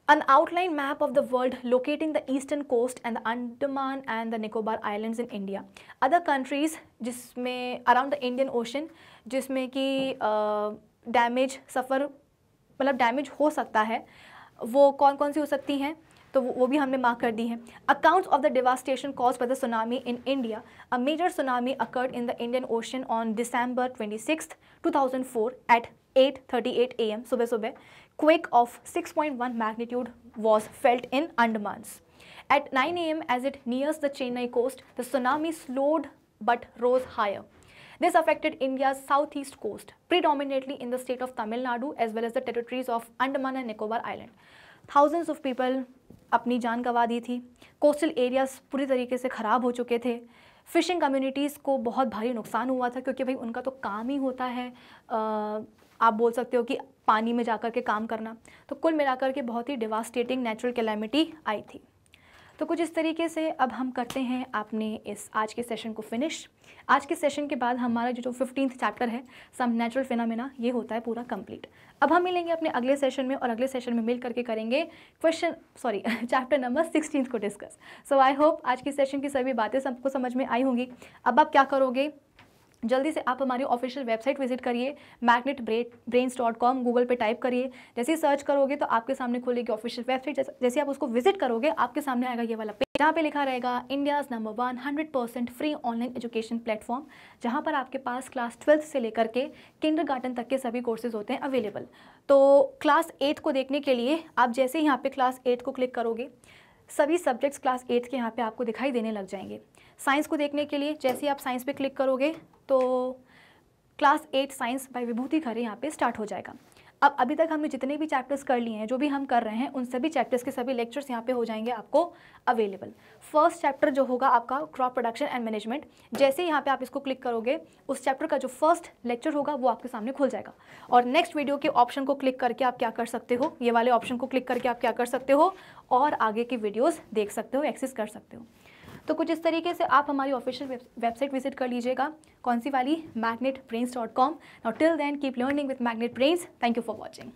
An outline map of the world locating the eastern coast and the Andaman and the Nicobar Islands in India. Other countries जिसमें around the Indian Ocean जिसमें कि डैमेज सफ़र मतलब डैमेज हो सकता है, वो कौन कौन सी हो सकती हैं, तो वो भी हमने मार्क कर दी है. Accounts of the devastation caused by the tsunami in India. A major tsunami occurred in the Indian Ocean on December 26th, 2004 at 8:38 AM सुबह सुबह. Quake of 6.1 magnitude was felt in Andamans. At 9 AM as it nears the Chennai coast, the tsunami slowed but rose higher. This affected India's southeast coast, predominantly in the state of Tamil Nadu as well as the territories of Andaman and Nicobar Island. Thousands of people अपनी जान गंवा दी थी. Coastal areas पूरी तरीके से ख़राब हो चुके थे. फिशिंग कम्युनिटीज़ को बहुत भारी नुकसान हुआ था क्योंकि भाई उनका तो काम ही होता है, आप बोल सकते हो कि पानी में जाकर के काम करना. तो कुल मिलाकर के बहुत ही डिवास्टेटिंग नेचुरल कैलेमिटी आई थी. तो कुछ इस तरीके से अब हम करते हैं आपने इस आज के सेशन को फिनिश. आज के सेशन के बाद हमारा जो 15th चैप्टर है सम नेचुरल फिनोमेना, ये होता है पूरा कंप्लीट. अब हम मिलेंगे अपने अगले सेशन में और अगले सेशन में मिल करके करेंगे चैप्टर नंबर 16 को डिस्कस. सो आई होप आज की सेशन की सभी बातें सबको समझ में आई होंगी. अब आप क्या करोगे, जल्दी से आप हमारी ऑफिशियल वेबसाइट विजिट करिए magnetbrains.com, गूगल पे टाइप करिए. जैसे ही सर्च करोगे तो आपके सामने खुलेगी ऑफिशियल वेबसाइट. जैसे आप उसको विजिट करोगे आपके सामने आएगा ये वाला पेज, जहाँ पे लिखा रहेगा India's number 1 100% free online education platform, जहाँ पर आपके पास क्लास 12th से लेकर के किंडरगार्टन तक के सभी कोर्सेज होते हैं अवेलेबल. तो क्लास 8 को देखने के लिए आप जैसे ही यहाँ पे क्लास 8 को क्लिक करोगे सभी सब्जेक्ट्स क्लास 8 के यहाँ पे आपको दिखाई देने लग जाएंगे. साइंस को देखने के लिए जैसे ही आप साइंस पे क्लिक करोगे तो क्लास 8 साइंस बाय विभूति खरे यहाँ पे स्टार्ट हो जाएगा. अब अभी तक हमने जितने भी चैप्टर्स कर लिए हैं, जो भी हम कर रहे हैं, उन सभी चैप्टर्स के सभी लेक्चर्स यहाँ पे हो जाएंगे आपको अवेलेबल. फर्स्ट चैप्टर जो होगा आपका क्रॉप प्रोडक्शन एंड मैनेजमेंट, जैसे ही यहाँ पे आप इसको क्लिक करोगे उस चैप्टर का जो फर्स्ट लेक्चर होगा वो आपके सामने खुल जाएगा. और नेक्स्ट वीडियो के ऑप्शन को क्लिक करके आप क्या कर सकते हो, ये वाले ऑप्शन को क्लिक करके आप क्या कर सकते हो और आगे की वीडियोज़ देख सकते हो, एक्सेस कर सकते हो. तो कुछ इस तरीके से आप हमारी ऑफिशियल वेबसाइट विजिट कर लीजिएगा. कौन सी वाली? magnetbrains.com. Now till then keep learning with magnet brains. Thank you for watching.